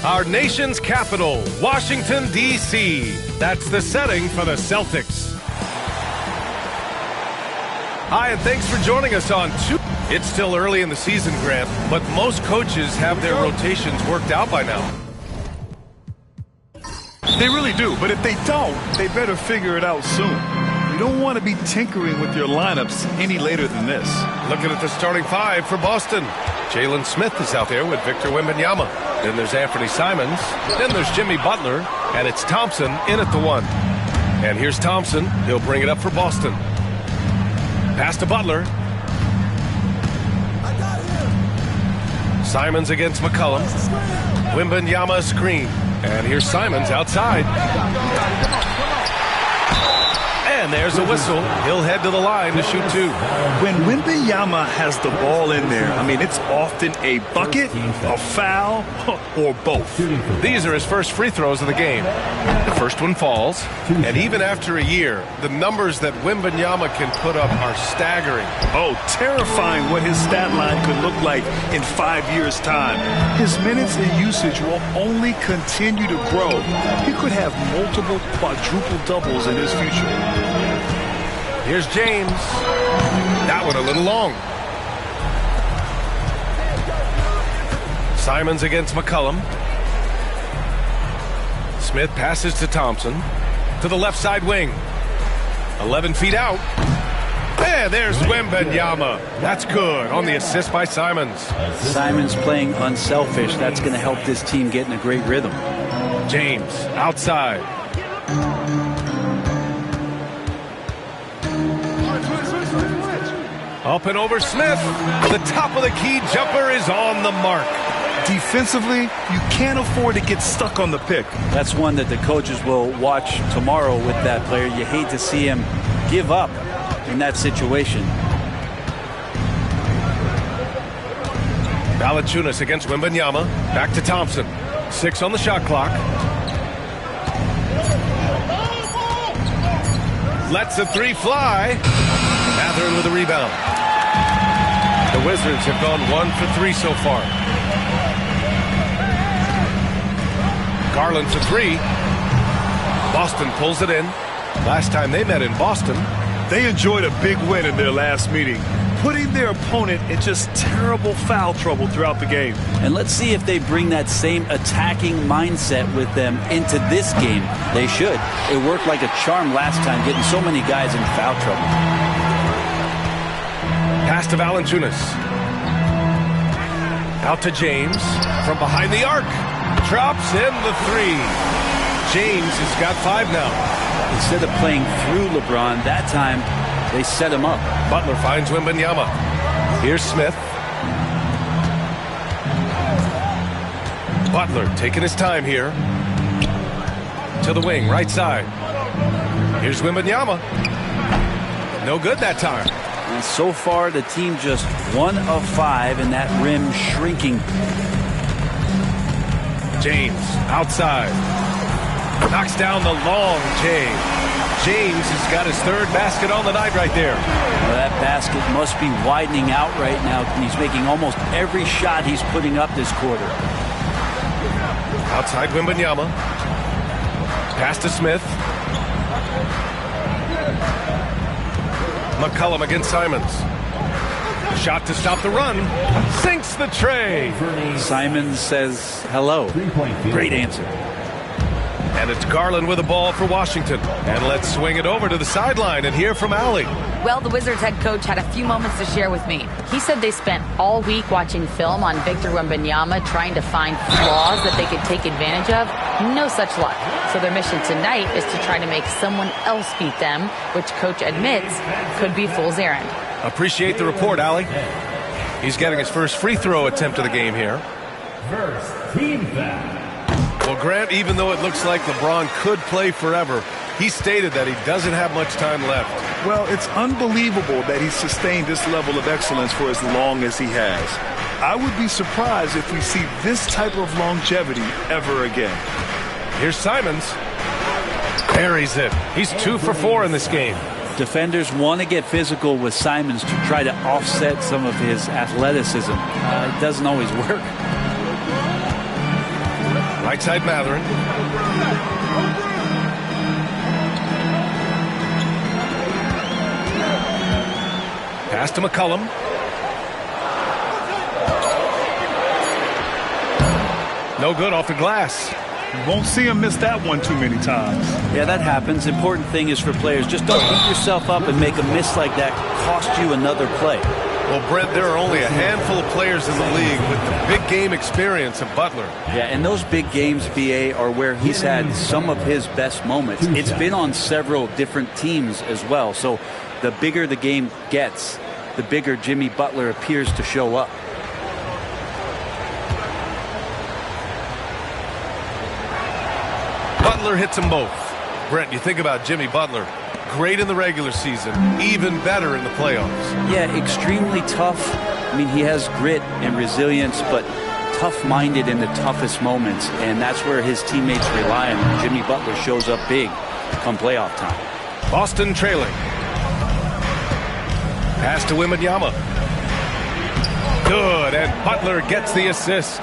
Our nation's capital, Washington, D.C. That's the setting for the Celtics. Hi, and thanks for joining us on two. It's still early in the season, Grant, but most coaches have their rotations worked out by now. They really do, but if they don't, they better figure it out soon. You don't want to be tinkering with your lineups any later than this. Looking at the starting five for Boston. Jalen Smith is out there with Victor Wembanyama. Then there's Anthony Simons. Then there's Jimmy Butler. And it's Thompson in at the one. And here's Thompson. He'll bring it up for Boston. Pass to Butler. Simons against McCollum. Wembanyama screen. And here's Simons outside. And there's a whistle. He'll head to the line to shoot two. When Wembanyama has the ball in there, I mean, it's often a bucket, a foul, or both. These are his first free throws of the game. The first one falls. And even after a year, the numbers that Wembanyama can put up are staggering. Oh, terrifying what his stat line could look like in 5 years' time. His minutes and usage will only continue to grow. He could have multiple quadruple doubles in his future. Here's James. That one a little long. Simons against McCollum. Smith passes to Thompson. To the left side wing. 11 feet out. And there's Wembanyama. That's good on the assist by Simons. Simons playing unselfish. That's going to help this team get in a great rhythm. James outside. Up and over Smith. The top of the key jumper is on the mark. Defensively, you can't afford to get stuck on the pick. That's one that the coaches will watch tomorrow with that player. You hate to see him give up in that situation. Valanciunas against Wembanyama. Back to Thompson. 6 on the shot clock. Lets the three fly. Mathurin with a rebound. The Wizards have gone 1 for 3 so far. Garland for 3. Boston pulls it in. Last time they met in Boston. They enjoyed a big win in their last meeting, putting their opponent in just terrible foul trouble throughout the game. And let's see if they bring that same attacking mindset with them into this game. They should. It worked like a charm last time, getting so many guys in foul trouble. Pass to Valanciunas. Out to James. From behind the arc. Drops in the 3. James has got 5 now. Instead of playing through LeBron, that time they set him up. Butler finds Wembanyama. Here's Smith. Butler taking his time here. To the wing, right side. Here's Wembanyama. No good that time. And so far, the team just 1 of 5 in that rim shrinking. James outside. Knocks down the long J. James has got his 3rd basket on the night right there. Well, that basket must be widening out right now. He's making almost every shot he's putting up this quarter. Outside Wembanyama. Pass to Smith. McCollum against Simons. Shot to stop the run. Sinks the tray. Simons says hello. Great answer. And it's Garland with the ball for Washington. And let's swing it over to the sideline and hear from Allie. Well, the Wizards head coach had a few moments to share with me. He said they spent all week watching film on Victor Wembanyama, trying to find flaws that they could take advantage of. No such luck. So their mission tonight is to try to make someone else beat them, which coach admits could be fool's errand. Appreciate the report, Allie. He's getting his first free throw attempt of the game here. First team foul. Well, Grant, even though it looks like LeBron could play forever, he stated that he doesn't have much time left. Well, it's unbelievable that he's sustained this level of excellence for as long as he has. I would be surprised if we see this type of longevity ever again. Here's Simons. Buries it. He's 2 for 4 in this game. Defenders want to get physical with Simons to try to offset some of his athleticism. It doesn't always work. Right side Matherin. Pass to McCollum. No good off the glass. You won't see him miss that one too many times. Yeah, that happens. Important thing is for players, just don't beat yourself up and make a miss like that cost you another play. Well, Brent, there are only a handful of players in the league with the big game experience of Butler. Yeah, and those big games, BA, are where he's had some of his best moments. It's been on several different teams as well. So the bigger the game gets, the bigger Jimmy Butler appears to show up. Butler hits them both. Brent, you think about Jimmy Butler. Great in the regular season, even better in the playoffs. Yeah, extremely tough. I mean, he has grit and resilience, but tough-minded in the toughest moments, and that's where his teammates rely on him. Jimmy Butler shows up big come playoff time. Boston trailing. Pass to Wembanyama. Good, and Butler gets the assist.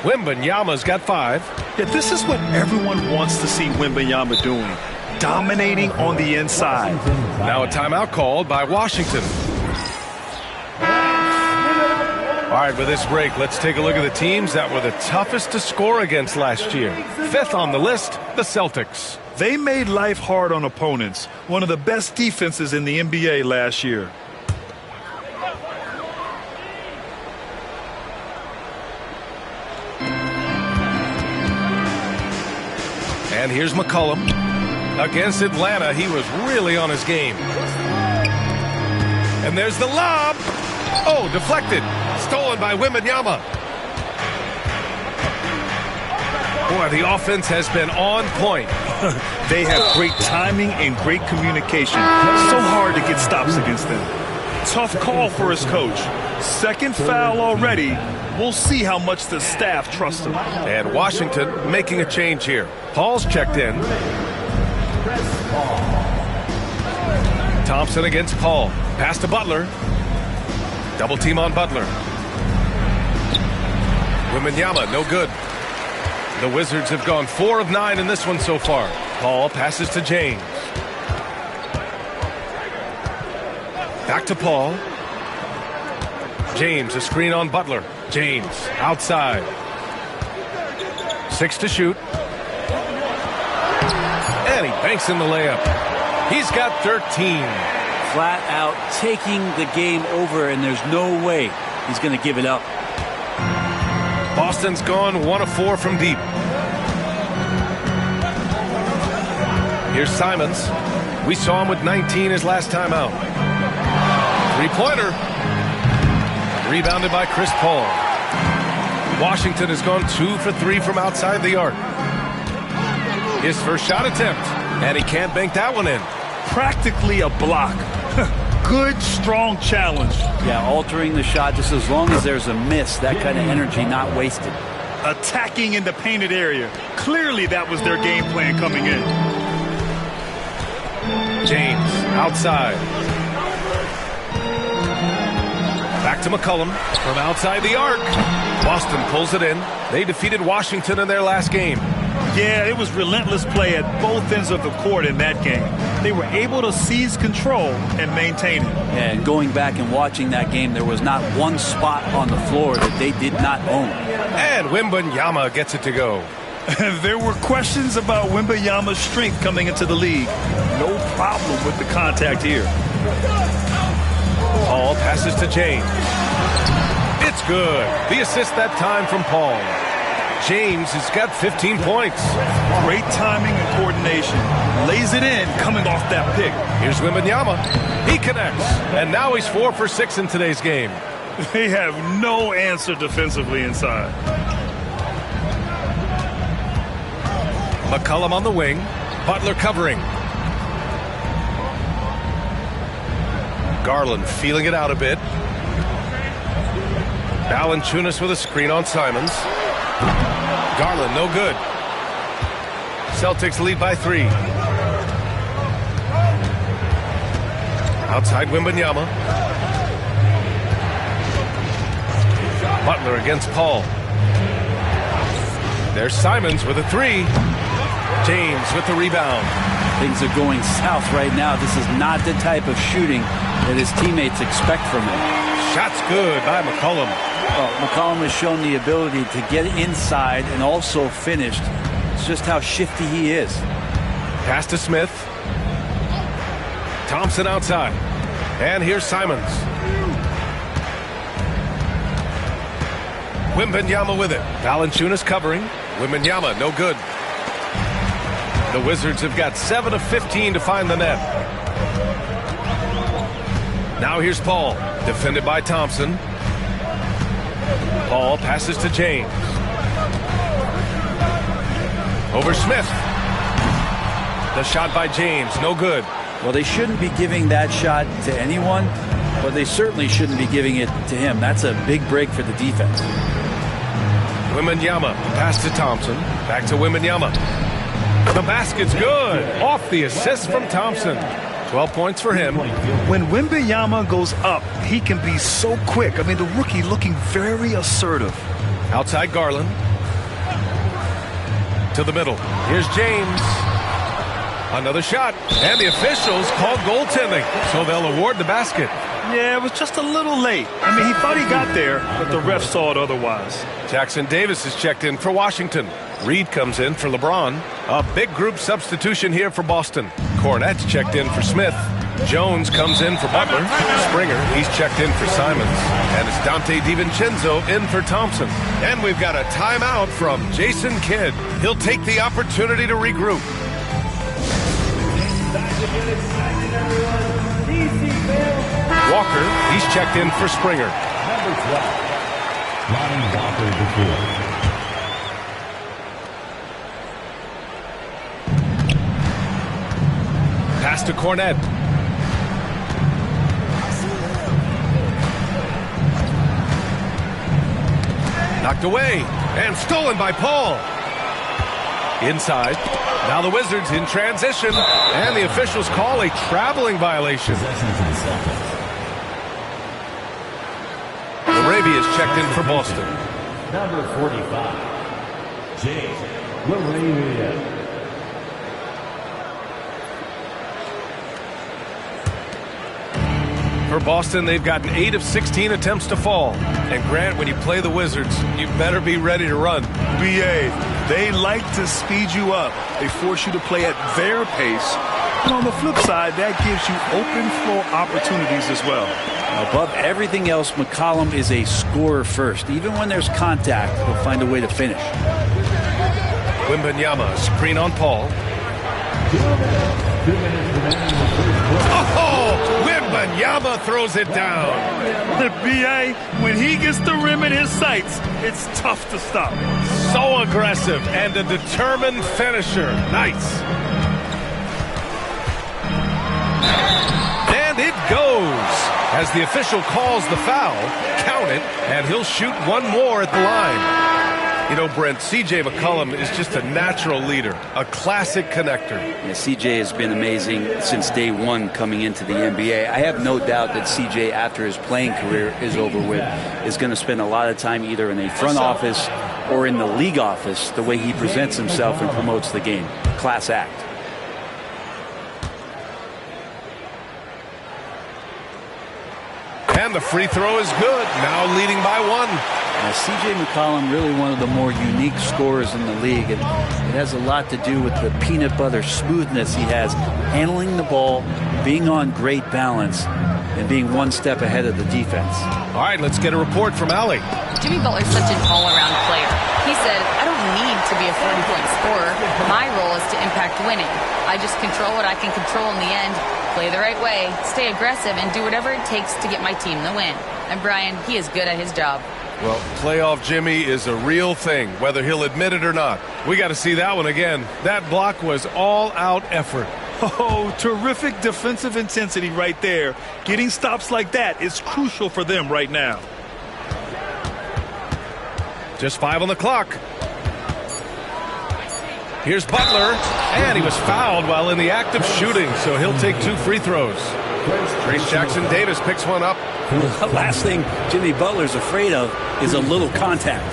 Wembanyama's got 5. Yeah, this is what everyone wants to see Wembanyama doing. Dominating on the inside. Now a timeout called by Washington. All right, with this break, let's take a look at the teams that were the toughest to score against last year. 5th on the list, the Celtics. They made life hard on opponents. One of the best defenses in the NBA last year. And here's McCollum. Against Atlanta, he was really on his game. And there's the lob. Oh, deflected. Stolen by Wembanyama. Boy, the offense has been on point. They have great timing and great communication. So hard to get stops against them. Tough call for his coach. Second foul already. We'll see how much the staff trusts him. And Washington making a change here. Paul's checked in. Thompson against Paul. Pass to Butler. Double team on Butler. Wembanyama, no good. The Wizards have gone 4 of 9 in this one so far. Paul passes to James. Back to Paul. James, a screen on Butler. James, outside. 6 to shoot. And he banks in the layup. He's got 13. Flat out taking the game over, and there's no way he's going to give it up. Boston's gone 1 of 4 from deep. Here's Simons. We saw him with 19 his last time out. 3-pointer. Rebounded by Chris Paul. Washington has gone 2 for 3 from outside the arc. His first shot attempt, and he can't bank that one in. Practically a block. Good, strong challenge. Yeah, altering the shot just as long as there's a miss. That kind of energy not wasted. Attacking in the painted area. Clearly that was their game plan coming in. James, outside. Back to McCollum from outside the arc. Boston pulls it in. They defeated Washington in their last game. Yeah, it was relentless play at both ends of the court in that game. They were able to seize control and maintain it. And going back and watching that game, there was not one spot on the floor that they did not own. And Wembanyama gets it to go. There were questions about Wembanyama's strength coming into the league. No problem with the contact here. Paul passes to James. It's good. The assist that time from Paul. James has got 15 points. Great timing and coordination. Lays it in coming off that pick. Here's Wembanyama. He connects. And now he's 4 for 6 in today's game. They have no answer defensively inside. McCollum on the wing. Butler covering. Garland feeling it out a bit. Valanciunas with a screen on Simons. Garland, no good. Celtics lead by 3. Outside Wembanyama. Butler against Paul. There's Simons with a three. James with the rebound. Things are going south right now. This is not the type of shooting that his teammates expect from him. Shot's good by McCollum. Well, McCollum has shown the ability to get inside and also finished. It's just how shifty he is. Pass to Smith. Thompson outside. And here's Simons. Wembanyama with it. Valanciunas covering. Wembanyama, no good. The Wizards have got 7 of 15 to find the net. Now here's Paul, defended by Thompson. Paul passes to James. Over Smith. The shot by James, no good. Well, they shouldn't be giving that shot to anyone, but they certainly shouldn't be giving it to him. That's a big break for the defense. Wembanyama, pass to Thompson. Back to Wembanyama. The basket's good. Off the assist from Thompson. 12 points for him. When Wembanyama goes up, he can be so quick. I mean, the rookie looking very assertive. Outside Garland. To the middle. Here's James. Another shot. And the officials called goaltending, so they'll award the basket. Yeah, it was just a little late. I mean, he thought he got there, but the ref saw it otherwise. Jackson Davis is checked in for Washington. Reed comes in for LeBron. A big group substitution here for Boston. Cornette's checked in for Smith. Jones comes in for Butler. Springer, he's checked in for Simons. And it's Dante DiVincenzo in for Thompson. And we've got a timeout from Jason Kidd. He'll take the opportunity to regroup. Walker, he's checked in for Springer. Number 12, Lonnie Walker the fourth. Pass to Cornette. Knocked away and stolen by Paul. Inside. Now the Wizards in transition, and the officials call a traveling violation. Arabia is checked in for Boston. Number 45, James Arabia. For Boston, they've gotten 8 of 16 attempts to fall. And Grant, when you play the Wizards, you better be ready to run. BA, they like to speed you up. They force you to play at their pace. And on the flip side, that gives you open floor opportunities as well. Above everything else, McCollum is a scorer first. Even when there's contact, he'll find a way to finish. Wembanyama, screen on Paul. Oh, Wembanyama throws it down. The BA, when he gets the rim in his sights, it's tough to stop. So aggressive and a determined finisher. Nice. And it goes. As the official calls the foul, count it, and he'll shoot one more at the line. You know, Brent, C.J. McCollum is just a natural leader, a classic connector. Yeah, C.J. has been amazing since day one coming into the NBA. I have no doubt that C.J., after his playing career is over with, is going to spend a lot of time either in a front office or in the league office, the way he presents himself and promotes the game. Class act. And the free throw is good, now leading by 1. Now, C.J. McCollum, really one of the more unique scorers in the league, and it has a lot to do with the peanut butter smoothness he has, handling the ball, being on great balance, and being one step ahead of the defense. All right, let's get a report from Allie. Jimmy Butler's such an all-around player. He said, I don't need to be a 40-point scorer. My role is to impact winning. I just control what I can control in the end, play the right way, stay aggressive, and do whatever it takes to get my team the win. And Brian, he is good at his job. Well, playoff Jimmy is a real thing, whether he'll admit it or not. We got to see that one again. That block was all-out effort. Oh, terrific defensive intensity right there. Getting stops like that is crucial for them right now. Just 5 on the clock. Here's Butler, and he was fouled while in the act of shooting, so he'll take 2 free throws. Trace Jackson Davis picks one up. The last thing Jimmy Butler's afraid of is a little contact.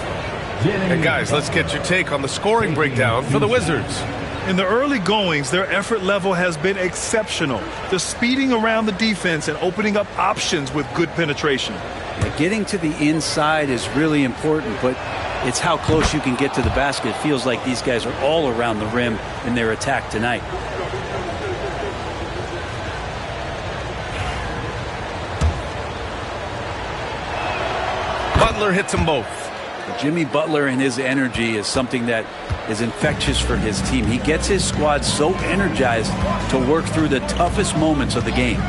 And guys, let's get your take on the scoring breakdown for the Wizards. In the early goings, their effort level has been exceptional. They're speeding around the defense and opening up options with good penetration. Yeah, getting to the inside is really important, but it's how close you can get to the basket. It feels like these guys are all around the rim in their attack tonight. Butler hits them both. Jimmy Butler and his energy is something that is infectious for his team. He gets his squad so energized to work through the toughest moments of the game.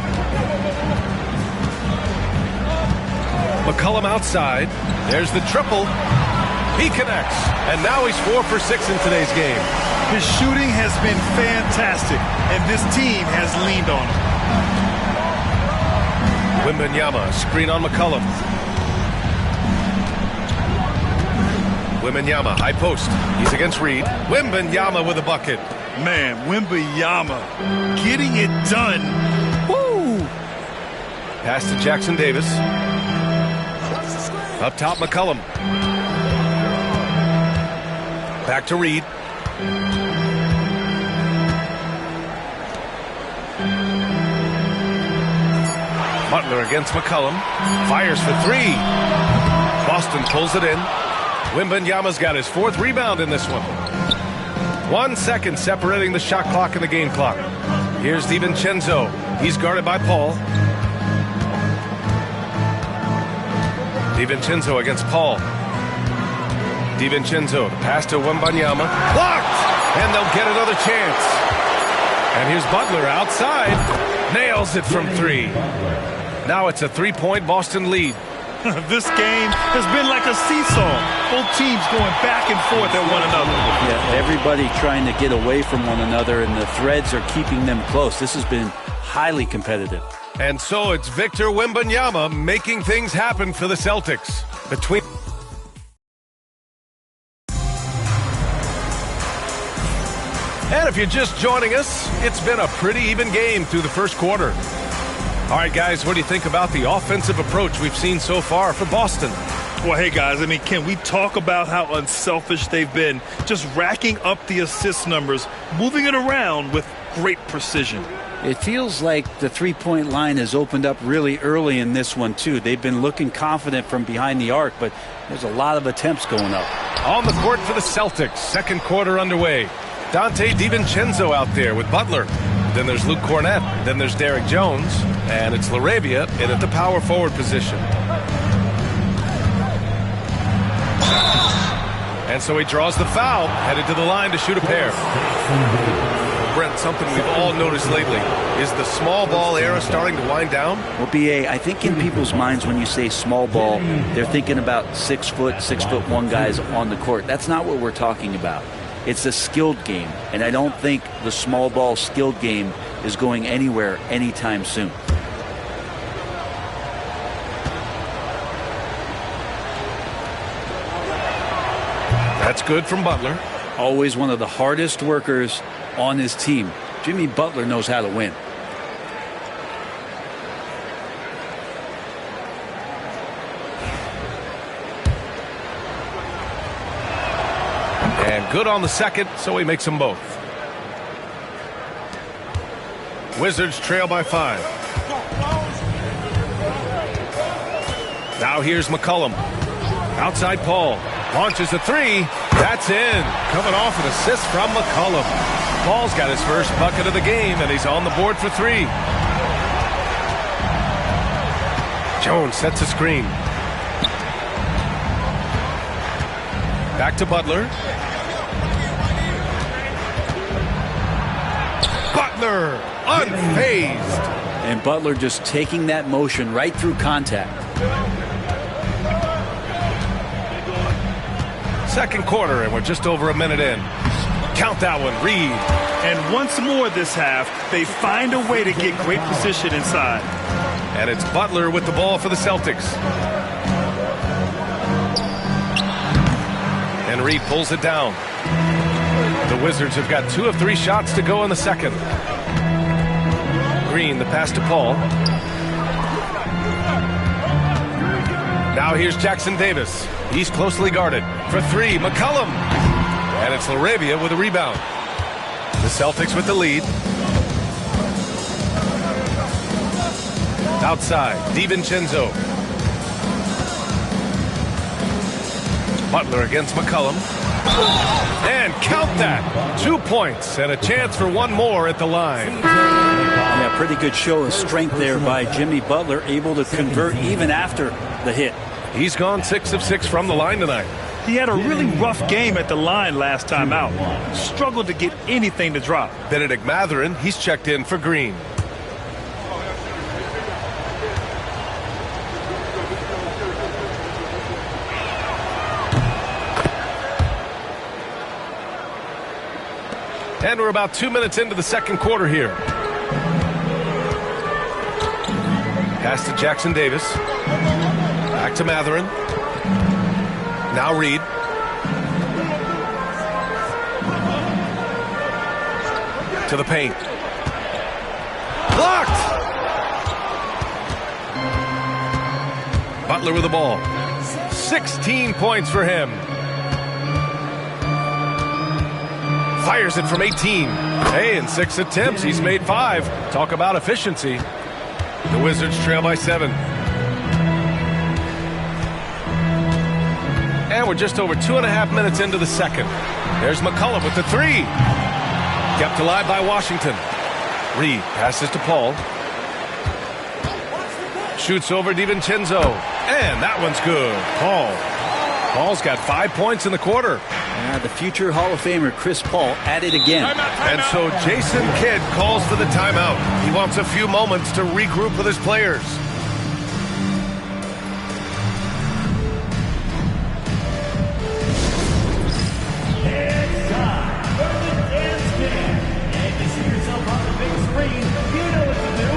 McCollum outside. There's the triple. He connects. And now he's 4 for 6 in today's game. His shooting has been fantastic, and this team has leaned on him. Wembanyama, screen on McCollum. Wembanyama, high post. He's against Reed. Wembanyama with a bucket. Man, Wembanyama getting it done. Woo! Pass to Jackson Davis. Up top, McCollum. Back to Reed. Butler against McCollum. Fires for three. Boston pulls it in. Wembanyama's got his 4th rebound in this one. 1 second separating the shot clock and the game clock. Here's DiVincenzo. He's guarded by Paul. DiVincenzo against Paul. DiVincenzo, the pass to Wembanyama. Blocked! And they'll get another chance. And here's Butler outside. Nails it from 3. Now it's a 3-point Boston lead. This game has been like a seesaw. Both teams going back and forth at one another. Yeah, everybody trying to get away from one another, and the threads are keeping them close. This has been highly competitive. And so it's Victor Wembanyama making things happen for the Celtics. And if you're just joining us, it's been a pretty even game through the first quarter. All right, guys, what do you think about the offensive approach we've seen so far for Boston? Well, hey, guys, I mean, can we talk about how unselfish they've been? Just racking up the assist numbers, moving it around with great precision. It feels like the three-point line has opened up really early in this one, too. They've been looking confident from behind the arc, but there's a lot of attempts going up. On the court for the Celtics, second quarter underway. Dante DiVincenzo out there with Butler. Then there's Luke Cornett. Then there's Derek Jones. And it's LaRavia in at the power forward position. And so he draws the foul, headed to the line to shoot a pair. Brent, something we've all noticed lately. Is the small ball era starting to wind down? Well, B.A., I think in people's minds when you say small ball, they're thinking about 6'1" guys on the court. That's not what we're talking about. It's a skilled game, and I don't think the small ball skilled game is going anywhere anytime soon. That's good from Butler. Always one of the hardest workers on his team. Jimmy Butler knows how to win. And good on the second, so he makes them both. Wizards trail by 5. Now here's McCollum. Outside Paul. Launches a 3. That's in. Coming off an assist from McCollum. Paul's got his first bucket of the game, and he's on the board for 3. Jones sets a screen. Back to Butler. Butler, unfazed. And Butler just taking that motion right through contact. Second quarter, and we're just over a minute in. Count that one, Reed. And once more this half, they find a way to get great position inside. And it's Butler with the ball for the Celtics. And Reed pulls it down. The Wizards have got 2 of 3 shots to go in the second. Green, the pass to Paul. Now here's Jackson Davis. He's closely guarded. For three, McCollum. And it's LaRavia with a rebound. The Celtics with the lead. Outside, DiVincenzo. Butler against McCollum. And count that. 2 points and a chance for one more at the line. Yeah, pretty good show of strength there by Jimmy Butler, able to convert even after the hit. He's gone 6 of 6 from the line tonight. He had a really rough game at the line last time out. Struggled to get anything to drop. Benedict Mathurin, he's checked in for Green. And we're about 2 minutes into the second quarter here. Pass to Jackson Davis. Back to Mathurin. Now Reed. To the paint. Blocked! Butler with the ball. 16 points for him. Fires it from 18. Hey, in 6 attempts, he's made 5. Talk about efficiency. The Wizards trail by 7. And we're just over 2.5 minutes into the second. There's McCollum with the 3. Kept alive by Washington. Reed passes to Paul. Shoots over DiVincenzo. And that one's good. Paul's got 5 points in the quarter. The future Hall of Famer Chris Paul at it again. And so Jason Kidd calls for the timeout. He wants a few moments to regroup with his players. It's time for the dance game. And to see yourself on the big screen, you know what to do.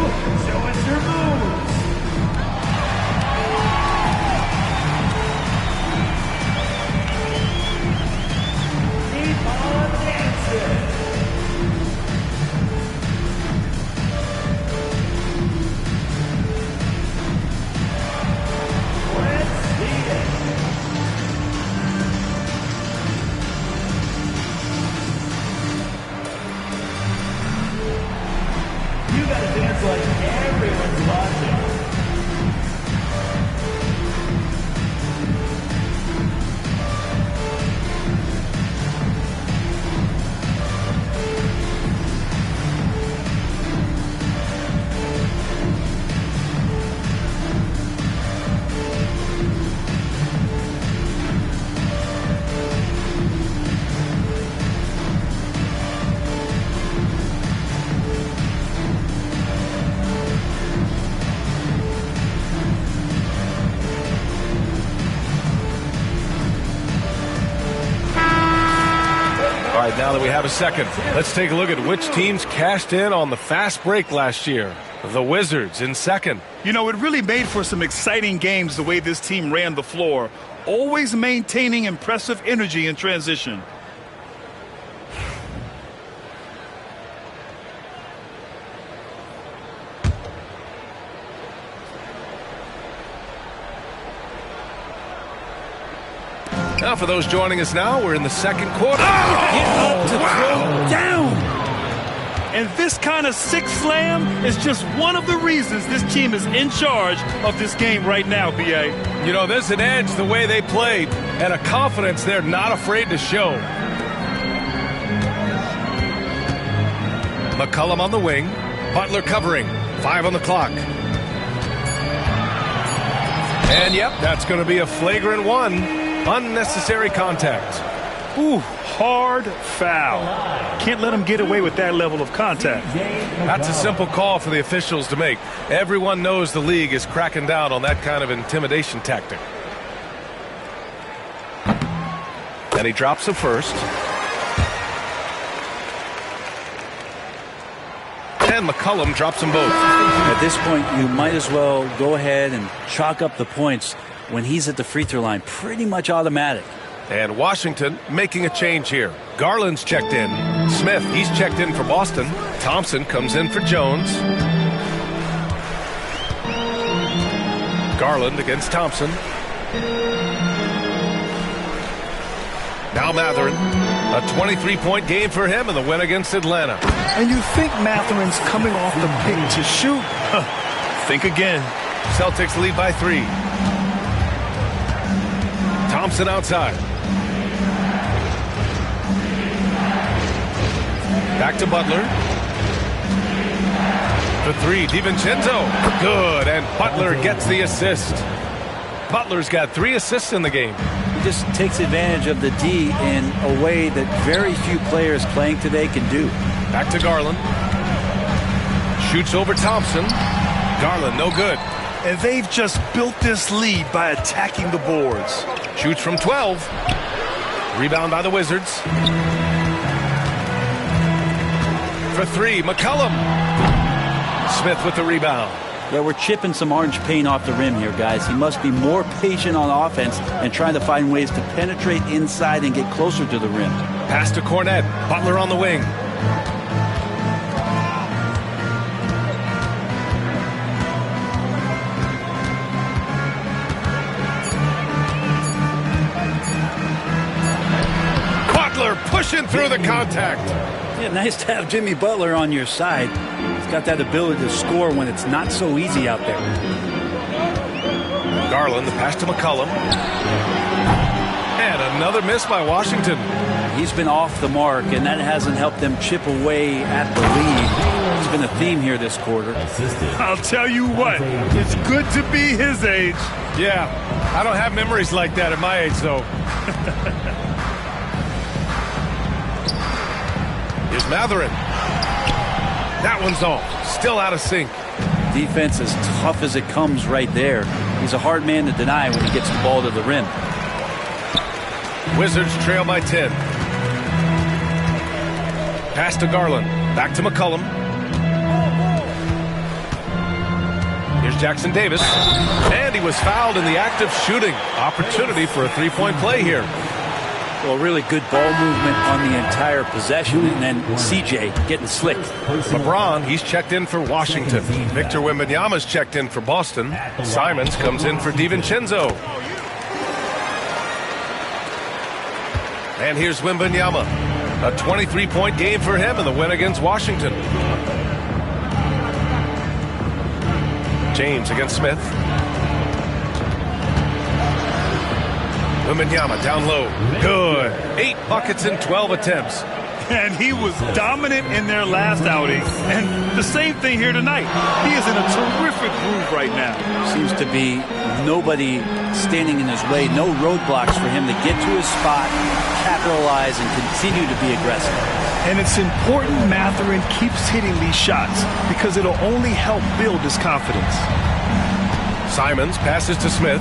Show us your moves. Keep on dancing. Let's see it. You gotta dance like everyone's watching. All right, now that we have a second, let's take a look at which teams cashed in on the fast break last year. The Wizards in second. You know, it really made for some exciting games the way this team ran the floor, always maintaining impressive energy in transition. Now, for those joining us now, we're in the second quarter. Down! And this kind of six slam is just one of the reasons this team is in charge of this game right now, B.A. You know, there's an edge the way they played and a confidence they're not afraid to show. McCollum on the wing. Butler covering. 5 on the clock. And, yep, that's going to be a flagrant 1. Unnecessary contact. Ooh, hard foul. Can't let him get away with that level of contact. That's a simple call for the officials to make. Everyone knows the league is cracking down on that kind of intimidation tactic. And he drops the first. And McCollum drops them both. At this point, you might as well go ahead and chalk up the points when he's at the free throw line. Pretty much automatic. And Washington making a change here. Garland's checked in. Smith, he's checked in for Boston. Thompson comes in for Jones. Garland against Thompson. Now Matherin. A 23-point game for him in the win against Atlanta. And you think Matherin's coming off the pick to shoot? Think again. Celtics lead by 3. Thompson outside. Back to Butler. For 3, DiVincenzo. Good, and Butler gets the assist. Butler's got 3 assists in the game. He just takes advantage of the D in a way that very few players playing today can do. Back to Garland. Shoots over Thompson. Garland, no good. And they've just built this lead by attacking the boards. Shoots from 12. Rebound by the Wizards. For 3, McCollum. Smith with the rebound. Yeah, we're chipping some orange paint off the rim here, guys. He must be more patient on offense and trying to find ways to penetrate inside and get closer to the rim. Pass to Cornette. Butler on the wing. Butler pushing through the contact. Yeah, nice to have Jimmy Butler on your side. He's got that ability to score when it's not so easy out there. Garland, the pass to McCollum. And another miss by Washington. He's been off the mark, and that hasn't helped them chip away at the lead. It's been a theme here this quarter. I'll tell you what, it's good to be his age. Yeah, I don't have memories like that at my age, though. Here's Matherin. That one's off. Still out of sync. Defense as tough as it comes right there. He's a hard man to deny when he gets the ball to the rim. Wizards trail by 10. Pass to Garland. Back to McCollum. Here's Jackson Davis. And he was fouled in the act of shooting. Opportunity for a three-point play here. Well, really good ball movement on the entire possession, and then CJ getting slicked. LeBron, he's checked in for Washington. Victor Wembanyama's checked in for Boston. Simons comes in for DiVincenzo. And here's Wembanyama. A 23-point game for him in the win against Washington. James against Smith. Wembanyama down low. Good. 8 buckets in 12 attempts. And he was dominant in their last outing. And the same thing here tonight. He is in a terrific groove right now. Seems to be nobody standing in his way. No roadblocks for him to get to his spot, capitalize, and continue to be aggressive. And it's important Matherin keeps hitting these shots because it'll only help build his confidence. Simons passes to Smith.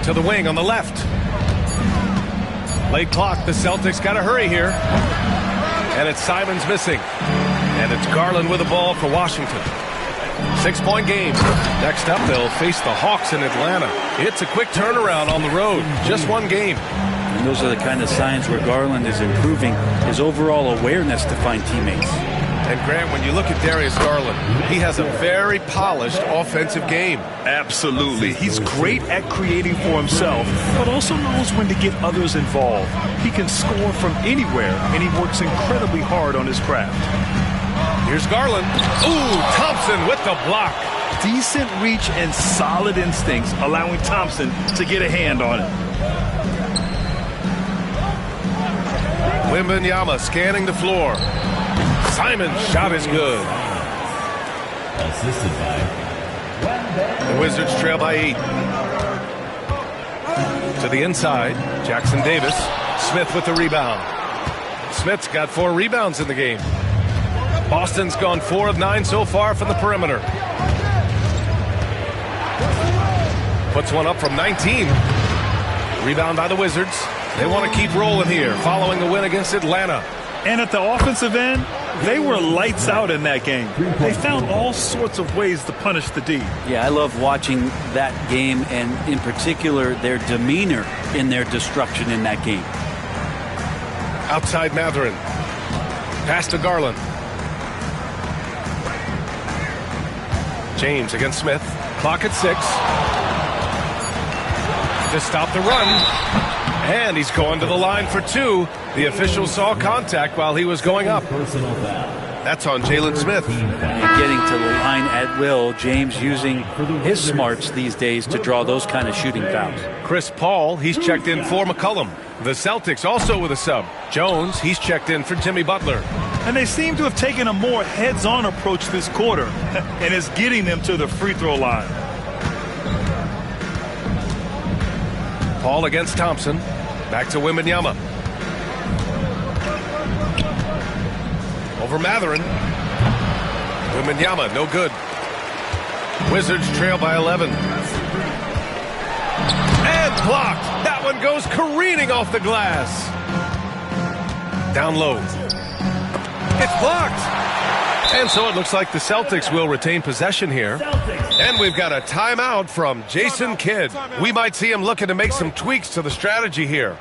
To the wing on the left. Late clock. The Celtics got to hurry here. And it's Simons missing. And it's Garland with the ball for Washington. 6-point game. Next up, they'll face the Hawks in Atlanta. It's a quick turnaround on the road. Just one game. And those are the kind of signs where Garland is improving his overall awareness to find teammates. And Grant, when you look at Darius Garland, he has a very polished offensive game. Absolutely. He's great at creating for himself, but also knows when to get others involved. He can score from anywhere, and he works incredibly hard on his craft. Here's Garland. Ooh, Thompson with the block. Decent reach and solid instincts, allowing Thompson to get a hand on it. Wembanyama scanning the floor. Simon's shot is good. Assisted by the Wizards trail by 8. To the inside, Jackson Davis. Smith with the rebound. Smith's got 4 rebounds in the game. Boston's gone 4 of 9 so far from the perimeter. Puts one up from 19. Rebound by the Wizards. They want to keep rolling here following the win against Atlanta. And at the offensive end, they were lights out in that game. They found all sorts of ways to punish the D. Yeah, I love watching that game, and in particular, their demeanor in their destruction in that game. Outside Matherin. Pass to Garland. James against Smith. Clock at 6. To stop the run. And he's going to the line for 2. The official saw contact while he was going up. That's on Jalen Smith. And getting to the line at will. James using his smarts these days to draw those kind of shooting fouls. Chris Paul, he's checked in for McCollum. The Celtics also with a sub. Jones, he's checked in for Jimmy Butler. And they seem to have taken a more heads-on approach this quarter. And it's getting them to the free throw line. Paul against Thompson. Back to Wembanyama. Over Matherin. Wembanyama, no good. Wizards trail by 11. And blocked. That one goes careening off the glass. Down low. It's blocked. And so it looks like the Celtics will retain possession here. And we've got a timeout from Jason Kidd. We might see him looking to make some tweaks to the strategy here.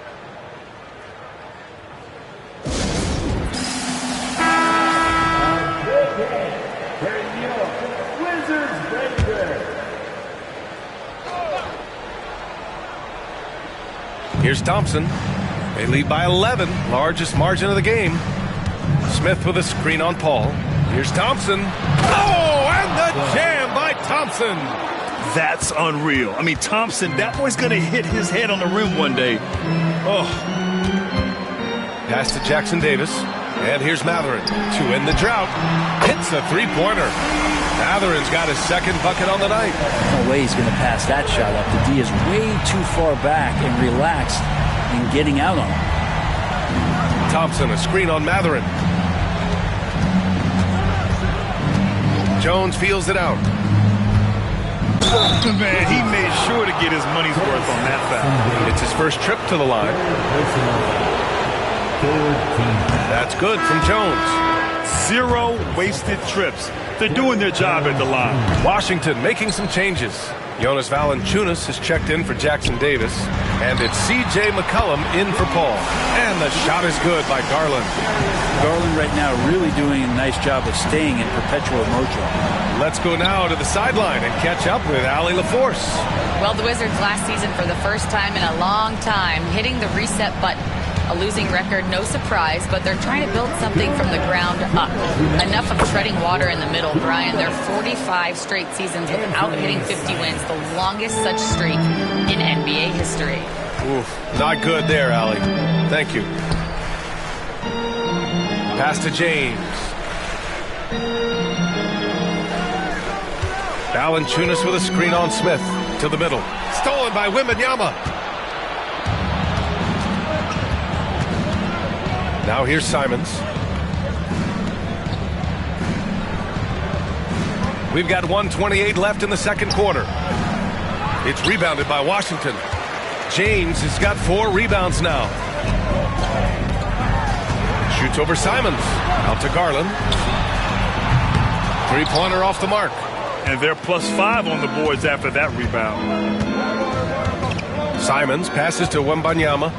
Here's Thompson. They lead by 11, largest margin of the game. Smith with a screen on Paul. Here's Thompson. Oh, and the jam by Thompson. That's unreal. I mean, Thompson, that boy's going to hit his head on the rim one day. Oh. Pass to Jackson Davis. And here's Matherin to end the drought. Hits a three-pointer. Matherin's got his second bucket on the night. No way he's going to pass that shot up. The D is way too far back and relaxed in getting out on him. Thompson, a screen on Matherin. Jones feels it out. Man, he made sure to get his money's worth on that foul. It's his first trip to the line. That's good from Jones. 0 wasted trips. They're doing their job at the line. Washington making some changes. Jonas Valanciunas has checked in for Jackson Davis. And it's C.J. McCollum in for Paul. And the shot is good by Garland. Garland right now really doing a nice job of staying in perpetual motion. Let's go now to the sideline and catch up with Allie LaForce. Well, the Wizards last season for the first time in a long time hitting the reset button. A losing record, no surprise, but they're trying to build something from the ground up. Enough of treading water in the middle, Brian. They're 45 straight seasons without hitting 50 wins, the longest such streak in NBA history. Oof, not good there, Allie. Thank you. Pass to James. Valanciunas with a screen on Smith to the middle. Stolen by Wembanyama. Now here's Simons. We've got 1:28 left in the second quarter. It's rebounded by Washington. James has got 4 rebounds now. Shoots over Simons. Out to Garland. Three-pointer off the mark. And they're +5 on the boards after that rebound. Simons passes to Wembanyama.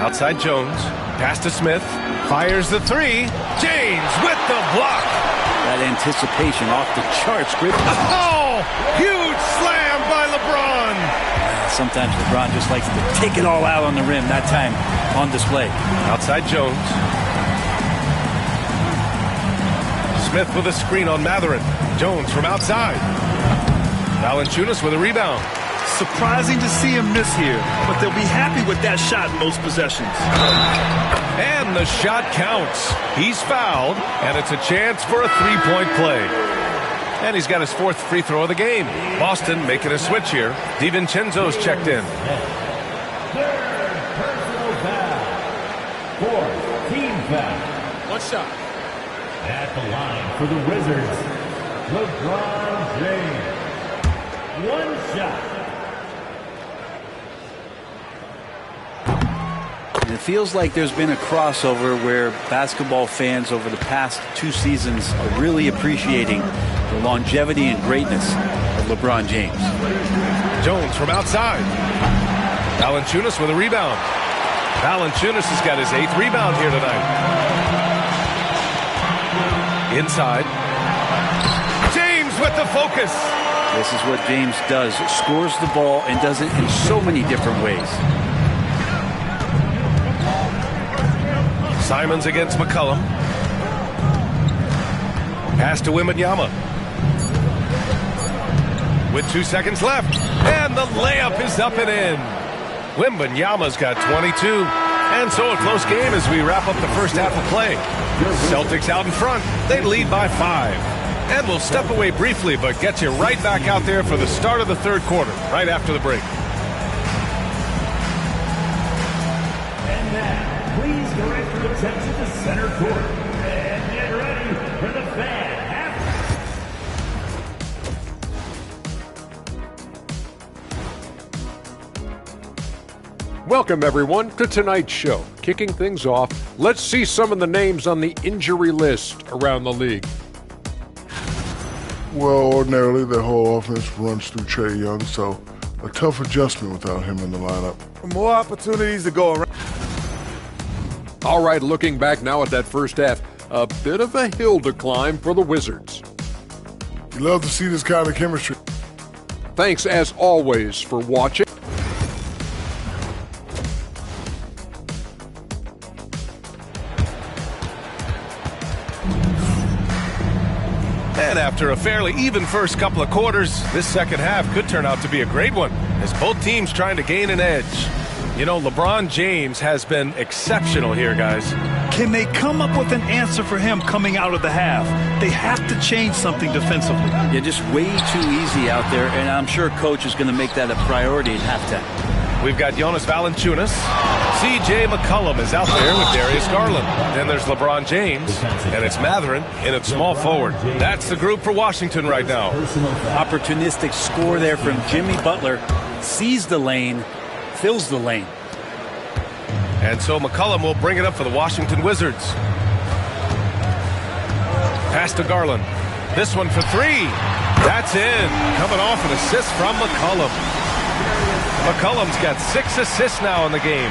Outside Jones. Pass to Smith. Fires the three. James with the block. That anticipation off the charts. Great. Oh! Huge slam by LeBron. Sometimes LeBron just likes to take it all out on the rim. That time on display. Outside Jones. Smith with a screen on Matherin. Jones from outside. Valanciunas with a rebound. Surprising to see him miss here, but they'll be happy with that shot most possessions. And the shot counts. He's fouled, and it's a chance for a three-point play. And he's got his 4th free throw of the game. Boston making a switch here. DiVincenzo's checked in. 3rd personal foul. 4th team foul. One shot. At the line for the Wizards, LeBron James. 1 shot. It feels like there's been a crossover where basketball fans over the past 2 seasons are really appreciating the longevity and greatness of LeBron James. Jones from outside. Valanciunas with a rebound. Valanciunas has got his 8th rebound here tonight. Inside. with the focus. This is what James does. Scores the ball and does it in so many different ways. Simons against McCollum. Pass to Wembanyama. With 2 seconds left. And the layup is up and in. Wembanyama's got 22. And so a close game as we wrap up the first half of play. Celtics out in front. They lead by 5. And we'll step away briefly, but get you right back out there for the start of the third quarter, right after the break. And now, please direct your attention to center court. And get ready for the fan half. Welcome, everyone, to tonight's show. Kicking things off, let's see some of the names on the injury list around the league. Well, ordinarily, their whole offense runs through Trae Young, so a tough adjustment without him in the lineup. More opportunities to go around. All right, looking back now at that first half, a bit of a hill to climb for the Wizards. You love to see this kind of chemistry. Thanks, as always, for watching. And after a fairly even first couple of quarters, this second half could turn out to be a great one as both teams trying to gain an edge. You know, LeBron James has been exceptional here, guys. Can they come up with an answer for him coming out of the half? They have to change something defensively. Yeah, just way too easy out there, and I'm sure Coach is going to make that a priority at halftime. We've got Jonas Valanciunas. C.J. McCollum is out there with Darius Garland. Then there's LeBron James, and it's Mathurin in at small forward. That's the group for Washington right now. Opportunistic score there from Jimmy Butler. Sees the lane, fills the lane. And so McCollum will bring it up for the Washington Wizards. Pass to Garland. This one for 3. That's in. Coming off an assist from McCollum. McCollum's got 6 assists now in the game.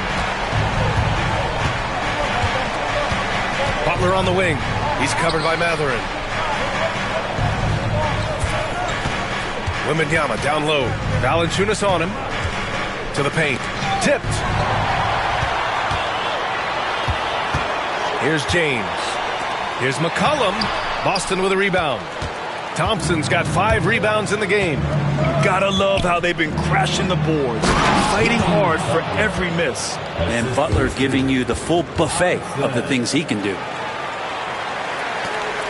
Butler on the wing. He's covered by Mathurin. Wembanyama down low. Valanciunas on him. To the paint. Tipped. Here's James. Here's McCollum. Boston with a rebound. Thompson's got 5 rebounds in the game. Gotta love how they've been crashing the boards, fighting hard for every miss. And Butler giving you the full buffet of the things he can do.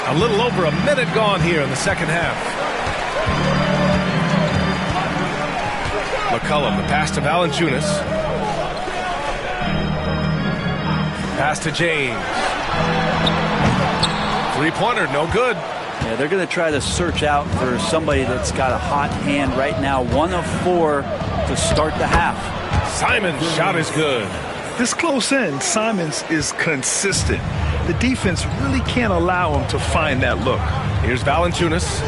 A little over a minute gone here in the second half. McCollum, the pass to Valanciunas. Pass to James. 3-pointer, no good. Yeah, they're going to try to search out for somebody that's got a hot hand right now. 1 of 4 to start the half. Simon's shot is good. This close in, Simons is consistent. The defense really can't allow him to find that look. Here's Valanciunas.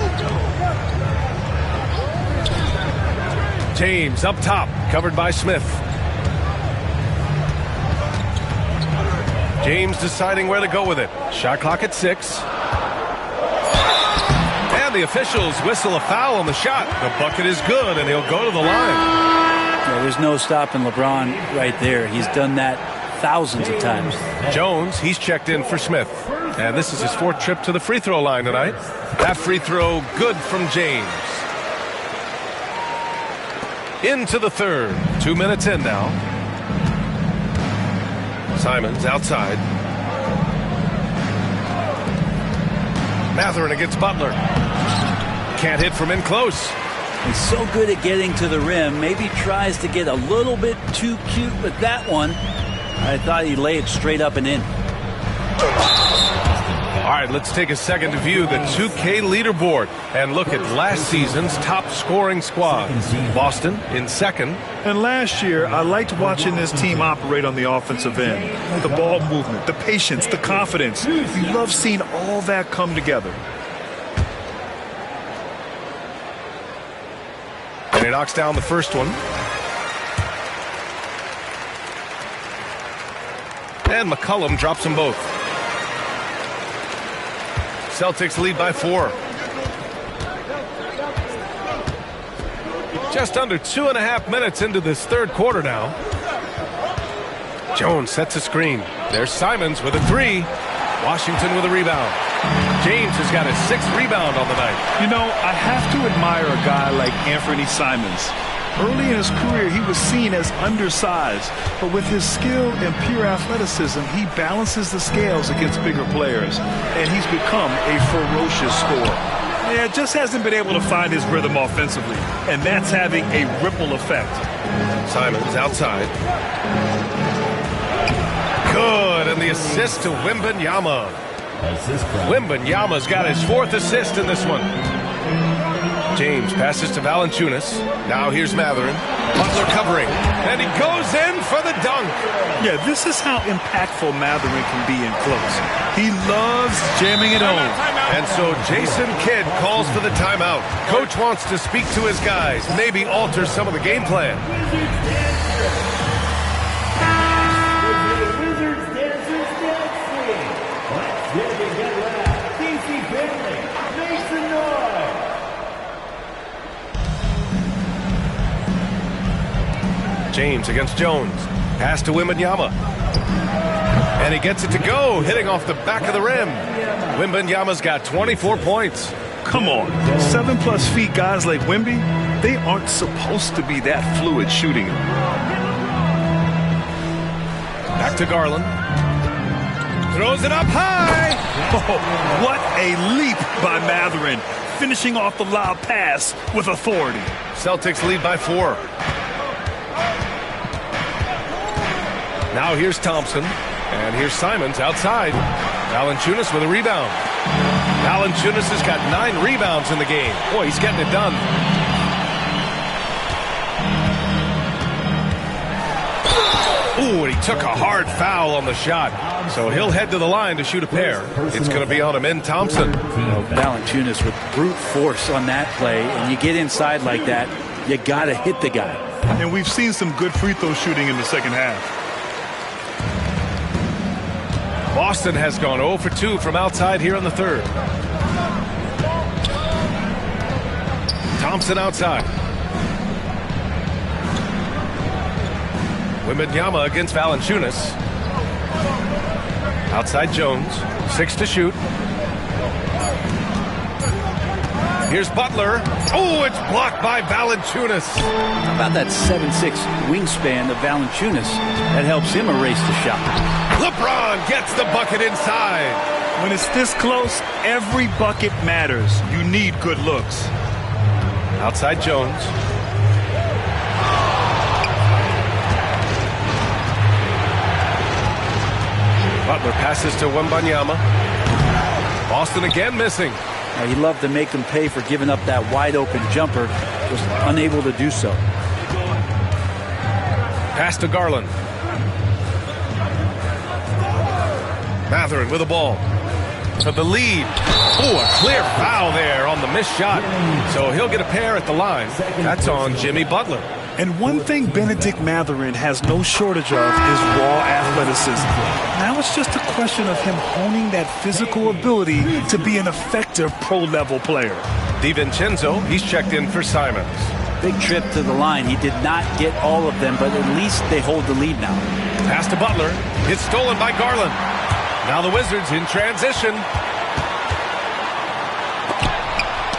James up top, covered by Smith. James deciding where to go with it. Shot clock at 6. The officials whistle a foul on the shot. The bucket is good, and he'll go to the line. Yeah, there's no stopping LeBron right there. He's done that thousands of times. Jones, he's checked in for Smith. And this is his 4th trip to the free throw line tonight. That free throw good from James. Into the third. 2 minutes in now. Simons outside. Mathurin against Butler. Can't hit from in close. He's so good at getting to the rim. Maybe tries to get a little bit too cute with that one. I thought he'd lay it straight up and in. All right, let's take a second to view the 2K leaderboard and look at last season's top scoring squad. Boston in second. And last year, I liked watching this team operate on the offensive end. The ball movement, the patience, the confidence. You love seeing all that come together. And he knocks down the first one. And McCollum drops them both. Celtics lead by 4. Just under 2.5 minutes into this third quarter now. Jones sets a screen. There's Simons with a three. Washington with a rebound. James has got his 6th rebound on the night. You know, I have to admire a guy like Anthony Simons. Early in his career, he was seen as undersized, but with his skill and pure athleticism, he balances the scales against bigger players, and he's become a ferocious scorer. Yeah, just hasn't been able to find his rhythm offensively, and that's having a ripple effect. Simons outside. Good, and the assist to Wembanyama. Wembanyama's got his 4th assist in this one. James passes to Valanciunas. Now here's Matherin. Butler covering, and he goes in for the dunk. Yeah, this is how impactful Matherin can be in close. He loves jamming it home. And so Jason Kidd calls for the timeout. Coach wants to speak to his guys, maybe alter some of the game plan. James against Jones. Pass to Wembanyama. And he gets it to go, hitting off the back of the rim. Wembanyama's got 24 points. Come on, 7+ feet guys like Wemby, they aren't supposed to be that fluid shooting. Back to Garland. Throws it up high. Oh, what a leap by Matherin, finishing off the lob pass with authority. Celtics lead by 4. Now here's Thompson, and here's Simons outside. Valanciunas with a rebound. Valanciunas has got 9 rebounds in the game. Boy, he's getting it done. Ooh, and he took a hard foul on the shot. So he'll head to the line to shoot a pair. It's going to be on him in Thompson. Valanciunas with brute force on that play, and you get inside like that, you got to hit the guy. And we've seen some good free throw shooting in the second half. Boston has gone 0 for 2 from outside here in the third. Thompson outside. Wembanyama against Valanciunas. Outside Jones. 6 to shoot. Here's Butler. Oh, it's blocked by Valanciunas. How about that 7'6" wingspan of Valanciunas? That helps him erase the shot. LeBron gets the bucket inside. When it's this close, every bucket matters. You need good looks. Outside Jones. Butler passes to Wembanyama. Boston again missing. Now, he loved to make them pay for giving up that wide-open jumper. Was unable to do so. Pass to Garland. Matherin with the ball. To the lead. Oh, a clear foul there on the missed shot. So he'll get a pair at the line. That's on Jimmy Butler. And one thing Benedict Matherin has no shortage of is raw athleticism. Now it's just a question of him honing that physical ability to be an effective pro-level player. DiVincenzo, he's checked in for Simons. Big trip to the line. He did not get all of them, but at least they hold the lead now. Pass to Butler. It's stolen by Garland. Now the Wizards in transition.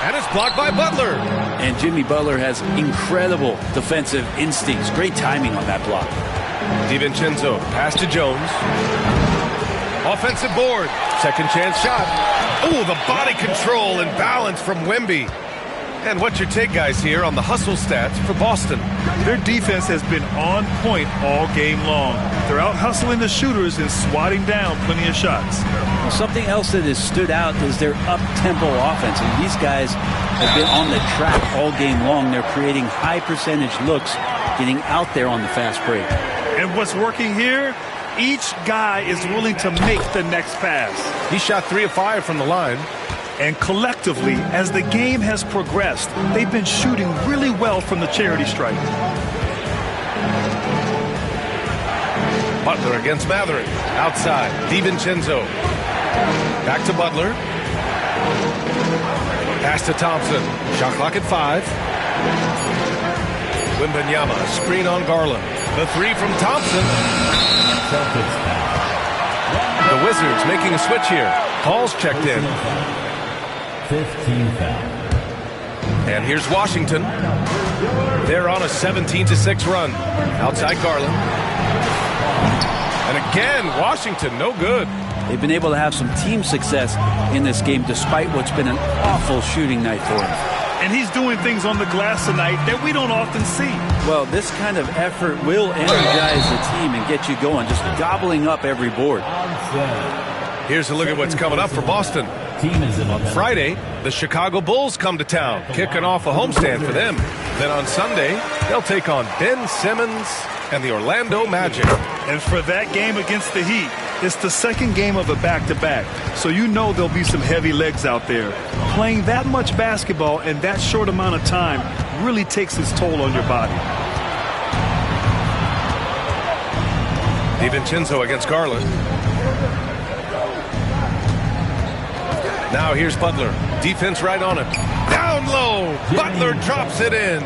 And it's blocked by Butler. And Jimmy Butler has incredible defensive instincts. Great timing on that block. DiVincenzo, pass to Jones. Offensive board. Second chance shot. Oh, the body control and balance from Wemby. And what's your take, guys, here on the hustle stats for Boston? Their defense has been on point all game long. They're out hustling the shooters and swatting down plenty of shots. Well, something else that has stood out is their up-tempo offense. And these guys have been on the track all game long. They're creating high-percentage looks, getting out there on the fast break. And what's working here? Each guy is willing to make the next pass. He shot 3 of 5 from the line. And collectively, as the game has progressed, they've been shooting really well from the charity stripe. Butler against Matherin. Outside, DiVincenzo. Back to Butler. Pass to Thompson. Shot clock at 5. Wembanyama, screen on Garland. The three from Thompson. Celtics foul. The Wizards making a switch here. Paul's checked in. 15 foul. And here's Washington. They're on a 17-6 run. Outside Garland. And again, Washington, no good. They've been able to have some team success in this game despite what's been an awful shooting night for him. And he's doing things on the glass tonight that we don't often see. Well, this kind of effort will energize the team and get you going, just gobbling up every board. Here's a look at what's coming up for Boston. On Friday, the Chicago Bulls come to town, kicking off a homestand for them. Then on Sunday, they'll take on Ben Simmons and the Orlando Magic. And for that game against the Heat, it's the second game of a back-to-back. So you know there'll be some heavy legs out there. Playing that much basketball in that short amount of time really takes its toll on your body. DiVincenzo against Garland. Now here's Butler. Defense right on him. Down low. Butler drops it in.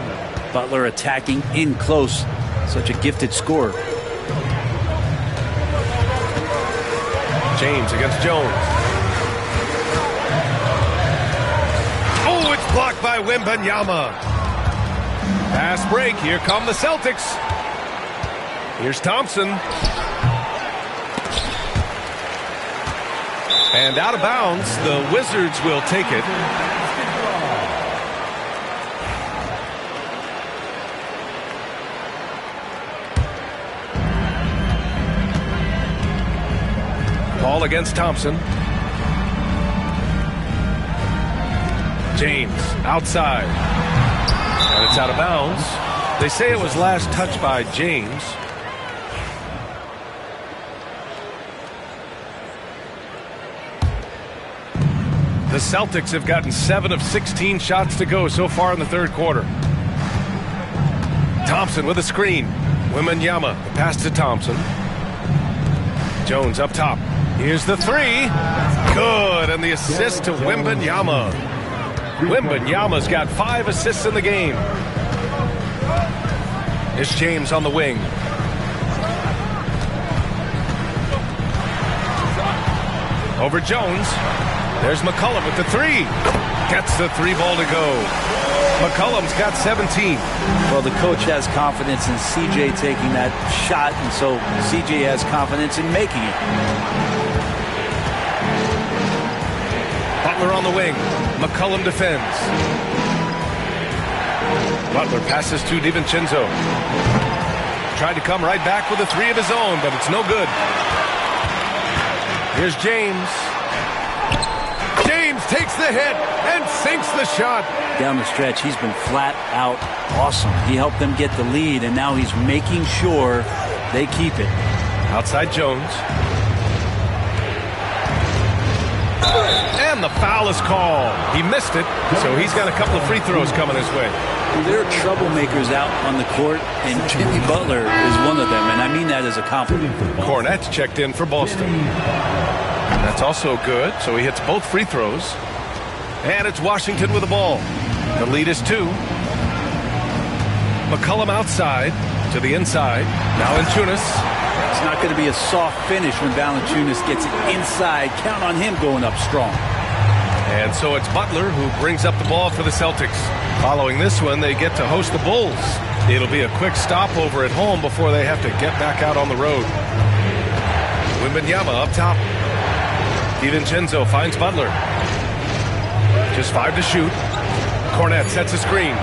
Butler attacking in close. Such a gifted scorer. James against Jones. Oh, it's blocked by Wembanyama. Pass break. Here come the Celtics. Here's Thompson. And out of bounds, the Wizards will take it. Ball against Thompson. James outside. And it's out of bounds. They say it was last touched by James. The Celtics have gotten 7 of 16 shots to go so far in the third quarter. Thompson with a screen. Wembanyama, the pass to Thompson. Jones up top. Here's the three. Good, and the assist to Wembanyama. Wembanyama's got 5 assists in the game. Here's James on the wing. Over Jones. There's McCollum with the three. Gets the three ball to go. McCollum's got 17. Well, the coach has confidence in CJ taking that shot, and so CJ has confidence in making it. Butler on the wing. McCollum defends. Butler passes to DiVincenzo. Tried to come right back with a three of his own, but it's no good. Here's James. James takes the hit and sinks the shot. Down the stretch, he's been flat out awesome. He helped them get the lead, and now he's making sure they keep it. Outside Jones. And the foul is called. He missed it, so he's got a couple of free throws coming his way. There are troublemakers out on the court, and Jimmy Butler is one of them, and I mean that as a compliment. Cornette's checked in for Boston. That's also good, so he hits both free throws. And it's Washington with the ball. The lead is 2. McCollum outside to the inside. Valanciunas. It's not going to be a soft finish when Valanciunas gets it inside. Count on him going up strong. And so it's Butler who brings up the ball for the Celtics. Following this one, they get to host the Bulls. It'll be a quick stopover at home before they have to get back out on the road. Wembanyama up top. DiVincenzo finds Butler. Just 5 to shoot. Cornette sets a screen.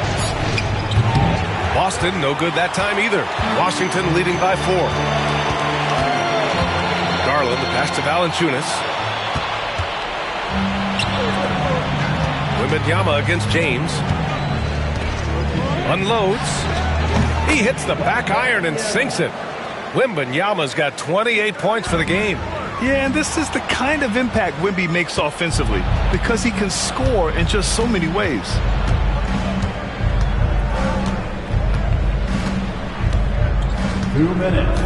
Boston, no good that time either. Washington leading by 4. Garland, the pass to Valanciunas. Wembanyama against James. Unloads. He hits the back iron and sinks it. Wembanyama's got 28 points for the game. Yeah, and this is the kind of impact Wemby makes offensively because he can score in just so many ways. Two minutes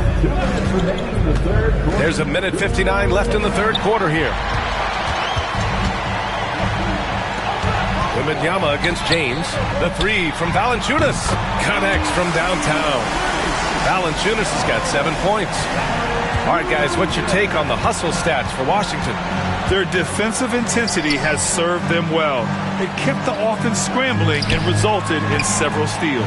remaining in the third quarter. There's a minute 59 left in the third quarter here. Wembanyama against James. The three from Valanciunas. Connects from downtown. Valanciunas has got 7 points. All right, guys, what's your take on the hustle stats for Washington? Their defensive intensity has served them well. It kept the offense scrambling and resulted in several steals.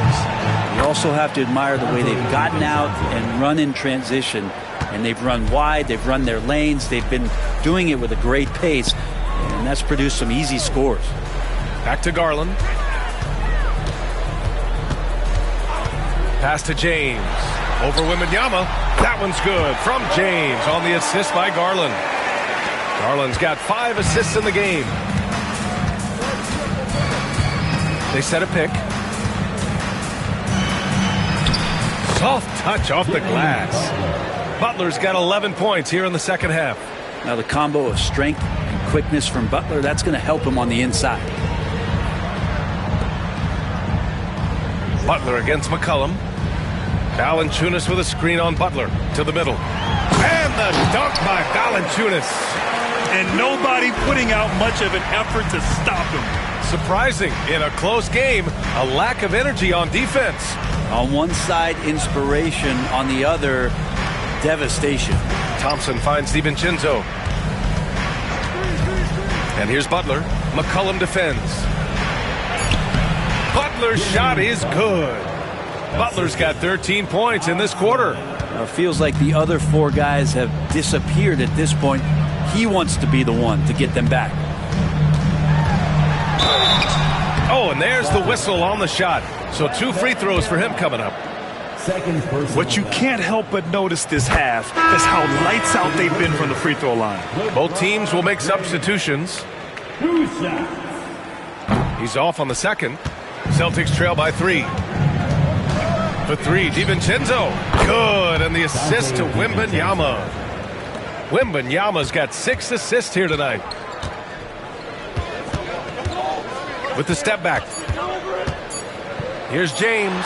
You also have to admire the way they've gotten out and run in transition. And they've run wide, they've run their lanes, they've been doing it with a great pace. And that's produced some easy scores. Back to Garland. Pass to James. Over Wembanyama. That one's good from James on the assist by Garland. Garland's got 5 assists in the game. They set a pick. Soft touch off the glass. Butler's got 11 points here in the second half. Now the combo of strength and quickness from Butler, that's going to help him on the inside. Butler against McCollum. Valanciunas with a screen on Butler to the middle. And the dunk by Valanciunas. And nobody putting out much of an effort to stop him. Surprising in a close game, a lack of energy on defense. On one side, inspiration. On the other, devastation. Thompson finds DiVincenzo. And here's Butler. McCollum defends. Butler's shot is good. Butler's got 13 points in this quarter. It feels like the other 4 guys have disappeared at this point. He wants to be the one to get them back. Oh, and there's the whistle on the shot. So 2 free throws for him coming up. What you can't help but notice this half is how lights out they've been from the free throw line. Both teams will make substitutions. He's off on the second. Celtics trail by 3. For 3, DiVincenzo. Good, and the assist to Wembanyama. Wembanyama's got 6 assists here tonight. With the step back. Here's James.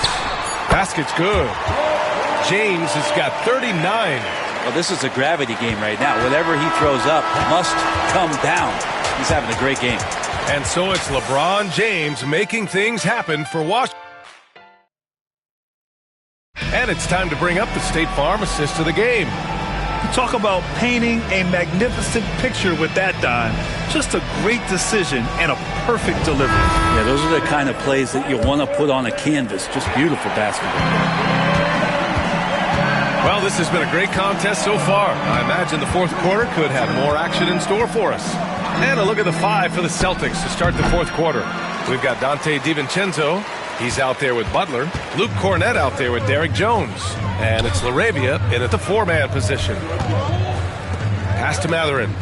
Basket's good. James has got 39. Well, this is a gravity game right now. Whatever he throws up must come down. He's having a great game. And so it's LeBron James making things happen for Washington. And it's time to bring up the State Farm assist of the game. You talk about painting a magnificent picture with that dime. Just a great decision and a perfect delivery. Yeah, those are the kind of plays that you want to put on a canvas. Just beautiful basketball. Well, this has been a great contest so far. I imagine the fourth quarter could have more action in store for us. And a look at the 5 for the Celtics to start the fourth quarter. We've got Dante DiVincenzo. He's out there with Butler. Luke Cornett out there with Derek Jones. And it's LaRavia in at the 4-man position. Pass to Matherin.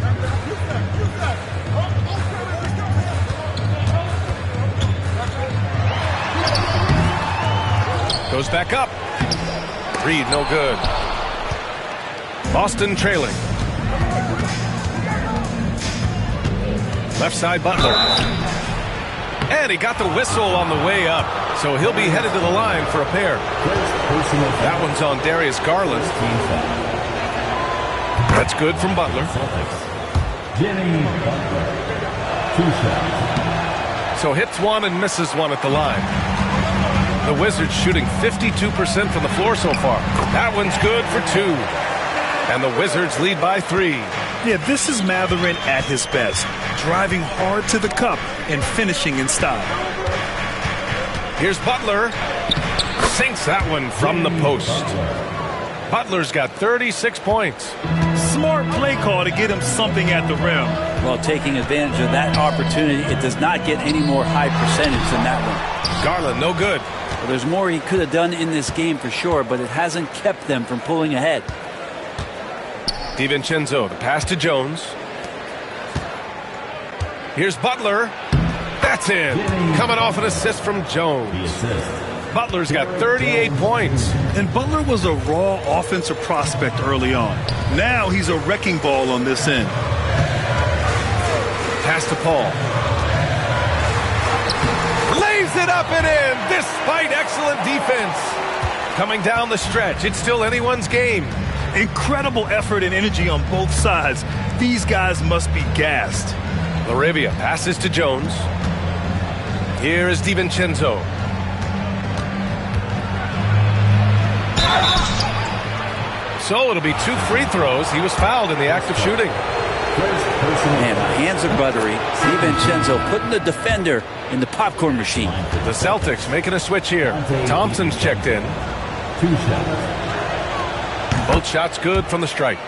Goes back up. Reed, no good. Boston trailing. Left side, Butler. And he got the whistle on the way up. So he'll be headed to the line for a pair. That one's on Darius Garland. That's good from Butler. So hits one and misses one at the line. The Wizards shooting 52% from the floor so far. That one's good for 2. And the Wizards lead by 3. Yeah, this is Matherin at his best. Driving hard to the cup and finishing in style. Here's Butler. Sinks that one from the post. Butler's got 36 points. Smart play call to get him something at the rim. Well, taking advantage of that opportunity, it does not get any more high percentage than that one. Garland, no good. Well, there's more he could have done in this game for sure, but it hasn't kept them from pulling ahead. DiVincenzo, the pass to Jones. Here's Butler. That's in. Coming off an assist from Jones. Butler's got 38 points. And Butler was a raw offensive prospect early on. Now he's a wrecking ball on this end. Pass to Paul. Lays it up and in despite excellent defense. Coming down the stretch, it's still anyone's game. Incredible effort and energy on both sides. These guys must be gassed. LaRavia passes to Jones. Here is DiVincenzo. So it'll be 2 free throws. He was fouled in the act of shooting. Man, my hands are buttery. DiVincenzo putting the defender in the popcorn machine. The Celtics making a switch here. Thompson's checked in. 2 shots. Both shots good from the stripe.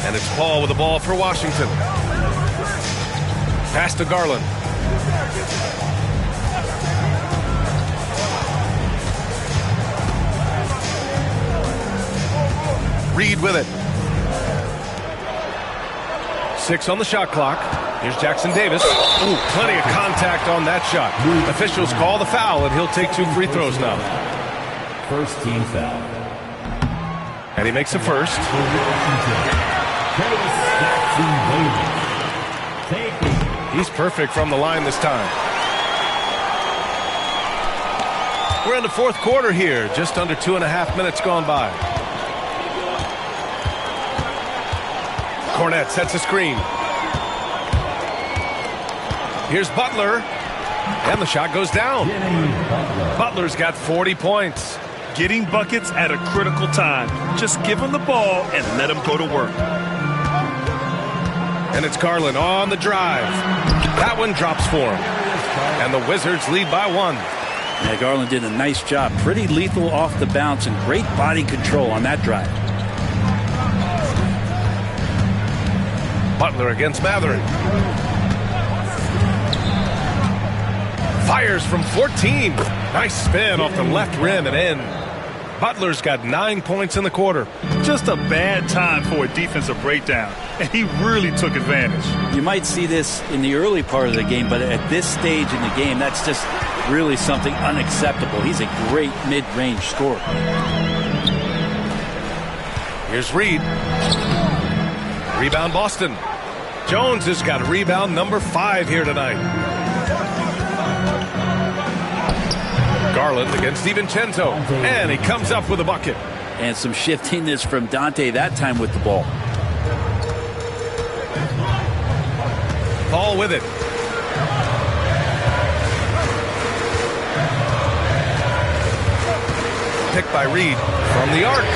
And it's Paul with the ball for Washington. Pass to Garland. Reed with it. 6 on the shot clock. Here's Jackson Davis. Ooh, plenty of contact on that shot. Officials call the foul, and he'll take 2 free throws now. First team foul. And he makes the first. He's perfect from the line this time. We're in the 4th quarter here. Just under 2.5 minutes gone by. Cornette sets a screen. Here's Butler. And the shot goes down. Butler's got 40 points. Getting buckets at a critical time. Just give him the ball and let him go to work. And it's Garland on the drive. That one drops for him. And the Wizards lead by 1. Yeah, Garland did a nice job. Pretty lethal off the bounce and great body control on that drive. Butler against Matherin. Fires from 14. Nice spin off the left rim and in. Butler's got 9 points in the quarter. Just a bad time for a defensive breakdown, and he really took advantage. You might see this in the early part of the game, but at this stage in the game, that's just really something unacceptable. He's a great mid-range scorer. Here's Reed. Rebound Boston. Jones has got rebound number 5 here tonight. Garland against DiVincenzo. And he comes up with a bucket. And some shiftiness from Dante that time with the ball. Paul with it. Picked by Reed from the arc.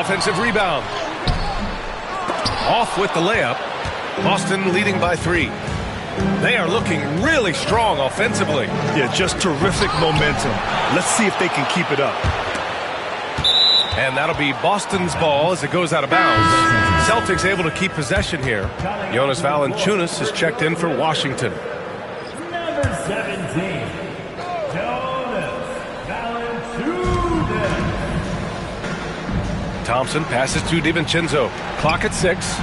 Offensive rebound. Off with the layup. Boston leading by 3. They are looking really strong offensively. Yeah, just terrific momentum. Let's see if they can keep it up. And that'll be Boston's ball as it goes out of bounds. Celtics able to keep possession here. Jonas Valanciunas is checked in for Washington. Number 17, Jonas Valanciunas. Thompson passes to DiVincenzo. Clock at 6.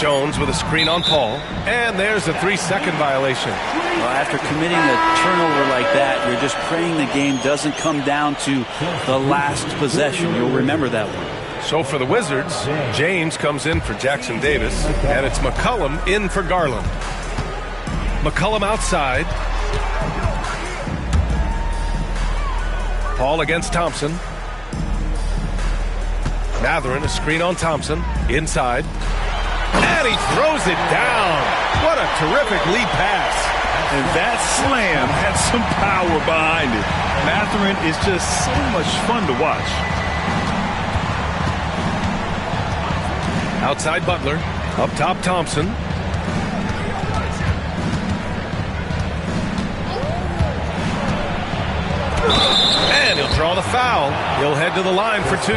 Jones with a screen on Paul. And there's a 3-second violation. Well, after committing a turnover like that, you're just praying the game doesn't come down to the last possession. You'll remember that one. So for the Wizards, James comes in for Jackson Davis. And it's McCollum in for Garland. McCollum outside. Paul against Thompson. Matherin, a screen on Thompson. Inside. And he throws it down. What a terrific lead pass. And that slam had some power behind it. Matherin is just so much fun to watch. Outside Butler. Up top Thompson. And he'll draw the foul. He'll head to the line for 2.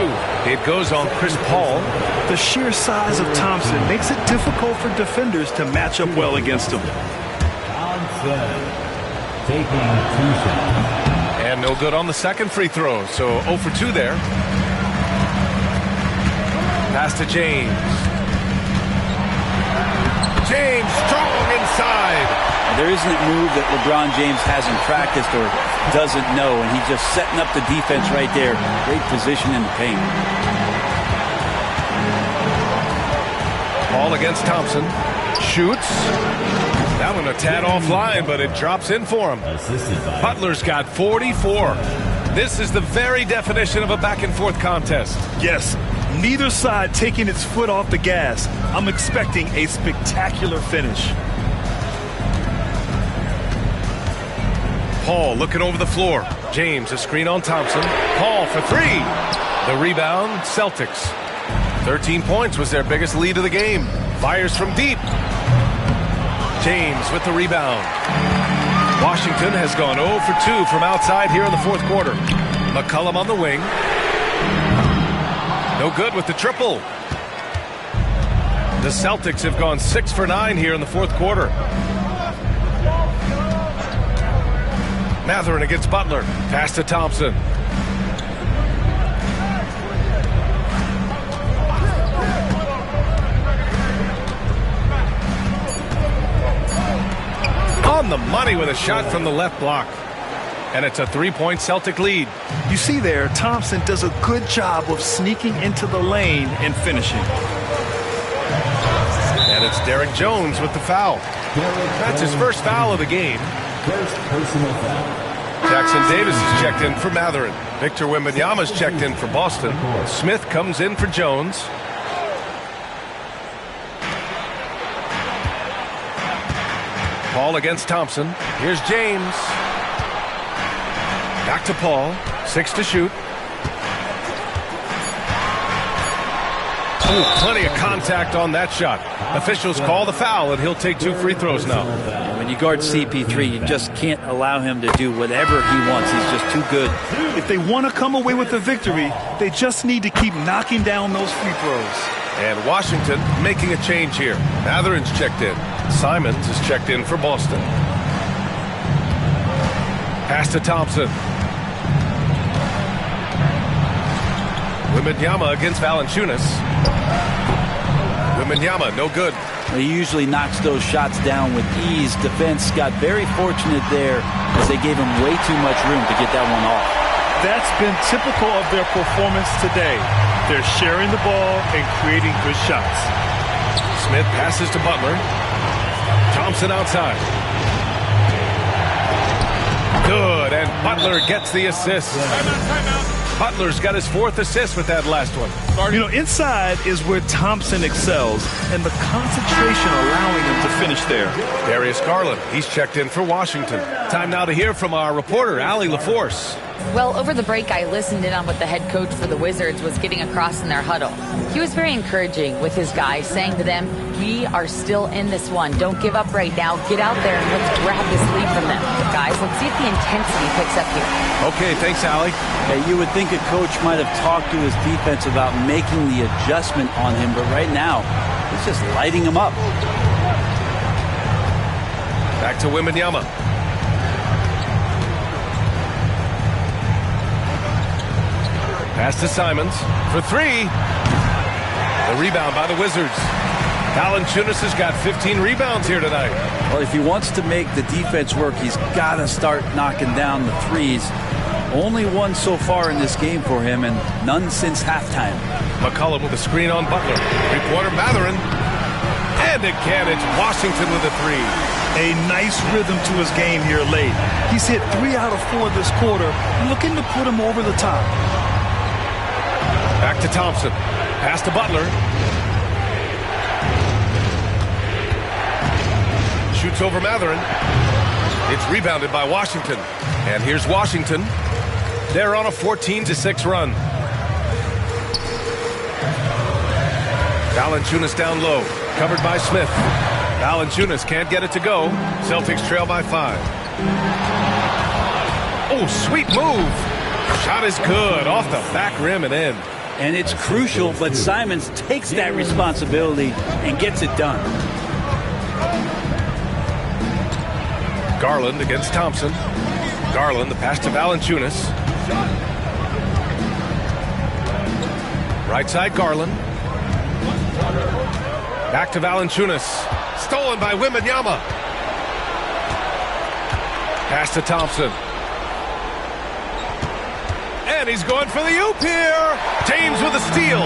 It goes on Chris Paul. The sheer size of Thompson makes it difficult for defenders to match up well against him. Thompson taking 2 shots. And no good on the second free throw. So 0 for 2 there. Pass to James. James strong inside. There isn't a move that LeBron James hasn't practiced or doesn't know, and he's just setting up the defense right there. Great position in the paint. Paul against Thompson. Shoots. That one a tad offline, but it drops in for him. Butler's got 44. This is the very definition of a back-and-forth contest. Yes, Neither side taking its foot off the gas. I'm expecting a spectacular finish. Paul looking over the floor. James, a screen on Thompson. Paul for three. The rebound, Celtics. 13 points was their biggest lead of the game. Fires from deep. James with the rebound. Washington has gone 0 for 2 from outside here in the fourth quarter. McCollum on the wing. No good with the triple. The Celtics have gone 6 for 9 here in the fourth quarter. Mathurin against Butler. Pass to Thompson. On the money with a shot from the left block. And it's a three-point Celtic lead. You see there, Thompson does a good job of sneaking into the lane and finishing. And it's Derek Jones with the foul. That's his first foul of the game. First personal foul. Jackson Davis is checked in for Mathurin. Victor Wembanyama's checked in for Boston. Smith comes in for Jones. Paul against Thompson. Here's James. Back to Paul. 6 to shoot. Ooh, plenty of contact on that shot. Officials call the foul, and he'll take 2 free throws now. When you guard CP3, you just can't allow him to do whatever he wants. He's just too good. If they want to come away with the victory, they just need to keep knocking down those free throws. And Washington making a change here. Mathurin's checked in. Simons is checked in for Boston. Pass to Thompson. Wembanyama against Valanciunas. Wembanyama, no good. He usually knocks those shots down with ease. Defense got very fortunate there as they gave him way too much room to get that one off. That's been typical of their performance today. They're sharing the ball and creating good shots. Smith passes to Butler. Thompson outside. Good, and Butler gets the assist. Butler's got his 4th assist with that last one. You know, inside is where Thompson excels, and the concentration allowing him to finish there. Darius Garland, he's checked in for Washington. Time now to hear from our reporter, Allie LaForce. Well, over the break, I listened in on what the head coach for the Wizards was getting across in their huddle. He was very encouraging with his guys, saying to them, we are still in this one. Don't give up right now. Get out there and let's grab this lead from them. Guys, let's see if the intensity picks up here. Okay, thanks, Allie. You would think a coach might have talked to his defense about making the adjustment on him, but right now, he's just lighting him up. Back to Wembanyama. Pass to Simons for 3. The rebound by the Wizards. Valanciunas has got 15 rebounds here tonight. Well, if he wants to make the defense work, he's got to start knocking down the threes. Only one so far in this game for him, and none since halftime. McCollum with a screen on Butler. Three-pointer Mathurin. And again, it's Washington with a 3. A nice rhythm to his game here late. He's hit 3 out of 4 this quarter, looking to put him over the top. Back to Thompson. Pass to Butler. Shoots over Mathurin. It's rebounded by Washington. And here's Washington. They're on a 14-6 run. Valanciunas down low. Covered by Smith. Valanciunas can't get it to go. Celtics trail by 5. Oh, sweet move. Shot is good. Off the back rim and in. And it's crucial, but Simons takes that responsibility and gets it done. Garland against Thompson. Garland, the pass to Valanciunas. Right side, Garland. Back to Valanciunas. Stolen by Wembanyama. Pass to Thompson. And he's going for the oop here. James with a steal.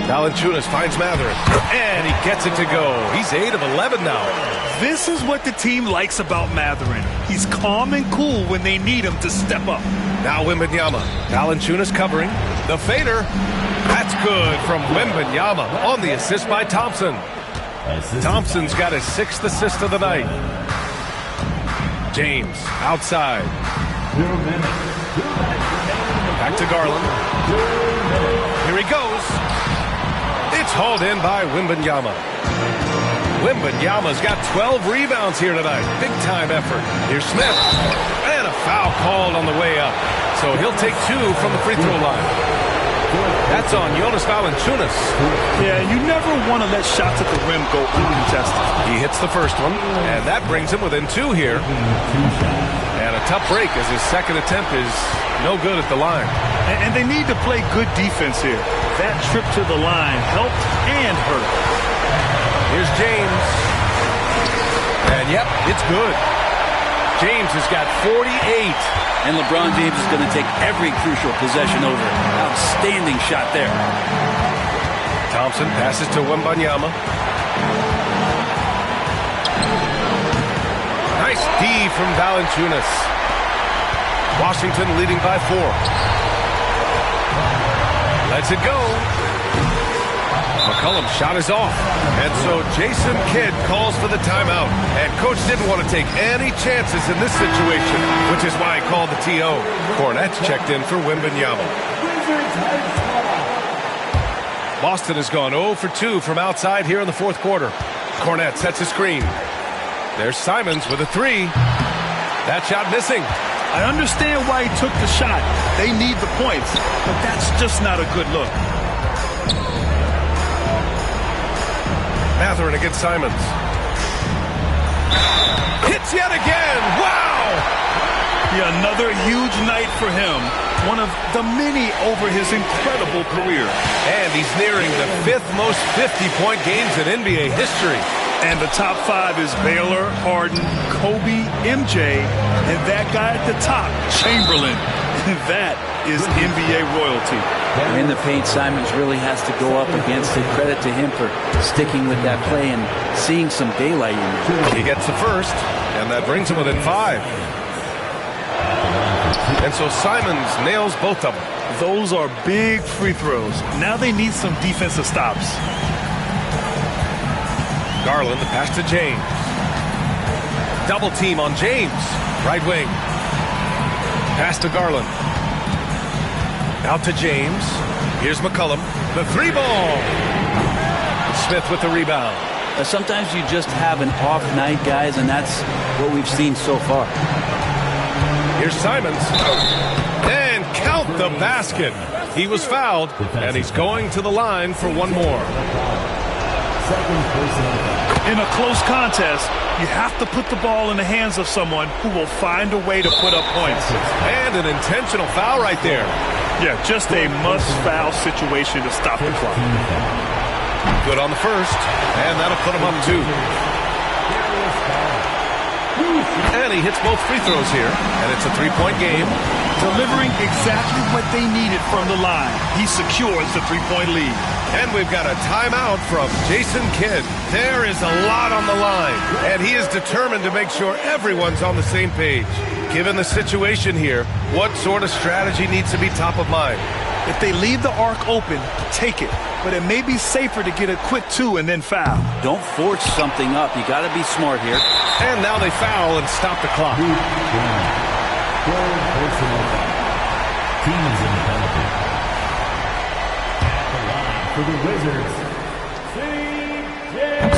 Valanciunas finds Mathurin, and he gets it to go. He's 8 of 11 now. This is what the team likes about Mathurin. He's calm and cool when they need him to step up. Now Wembanyama. Valanciunas covering. The fader. That's good from Wembanyama on the assist by Thompson. Thompson's got his 6th assist of the night. James outside. Back to Garland. Here he goes. It's hauled in by Wembanyama. Wembanyama's got 12 rebounds here tonight. Big time effort. Here's Smith. And a foul called on the way up. So he'll take 2 from the free throw line. That's on Jonas Valanciunas. Yeah, you never want to let shots at the rim go uncontested. He hits the first one, and that brings him within 2 here. And a tough break as his second attempt is no good at the line. And they need to play good defense here. That trip to the line helped and hurt. Here's James. And yep, it's good. James has got 48. And LeBron James is going to take every crucial possession over. Outstanding shot there. Thompson passes to Wembanyama. Nice D from Valanciunas. Washington leading by 4. Lets it go. McCollum's shot is off. And so Jason Kidd calls for the timeout. And coach didn't want to take any chances in this situation, which is why he called the TO. Cornette's checked in for Wembanyama. Boston has gone 0 for 2 from outside here in the 4th quarter. Cornette sets a screen. There's Simons with a 3. That shot missing. I understand why he took the shot. They need the points, but that's just not a good look. Mathurin against Simons. Hits yet again. Wow! Yeah, another huge night for him. One of the many over his incredible career. And he's nearing the 5th most 50-point games in NBA history. And the top 5 is Baylor, Harden, Kobe, MJ, and that guy at the top, Chamberlain. That is NBA royalty. In the paint, Simons really has to go up against it. Credit to him for sticking with that play and seeing some daylight in it. He gets the first, and that brings him within 5. And so Simons nails both of them. Those are big free throws. Now they need some defensive stops. Garland, the pass to James. Double team on James. Right wing. Pass to Garland. Out to James. Here's McCollum. The 3-ball. Smith with the rebound. Sometimes you just have an off night, guys, and that's what we've seen so far. Here's Simons. And count the basket. He was fouled, and he's going to the line for one more. In a close contest, you have to put the ball in the hands of someone who will find a way to put up points. And an intentional foul right there. Yeah, just a must-foul situation to stop the clock. Good on the first, and that'll put him up 2. And he hits both free throws here, and it's a 3-point game. Delivering exactly what they needed from the line. He secures the 3-point lead. And we've got a timeout from Jason Kidd. There is a lot on the line, and he is determined to make sure everyone's on the same page. Given the situation here, what sort of strategy needs to be top of mind? If they leave the arc open, take it. But it may be safer to get a quick 2 and then foul. Don't force something up. You got to be smart here. And now they foul and stop the clock. Team is in the penalty. For the Wizards.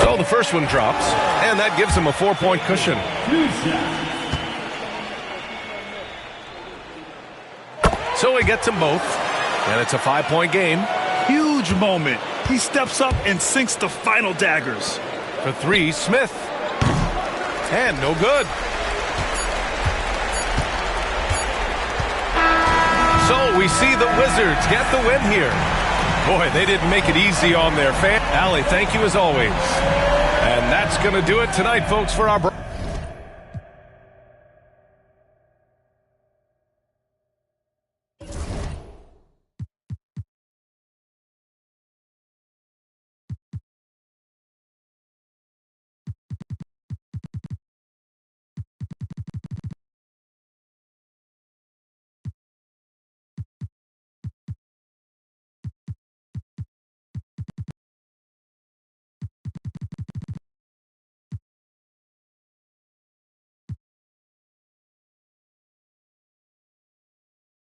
So the first one drops, and that gives him a 4-point cushion. So he gets them both, and it's a 5-point game. Huge moment. He steps up and sinks the final daggers. For 3, Smith. And no good. So we see the Wizards get the win here. Boy, they didn't make it easy on their fans. Allie, thank you as always. And that's going to do it tonight, folks, for our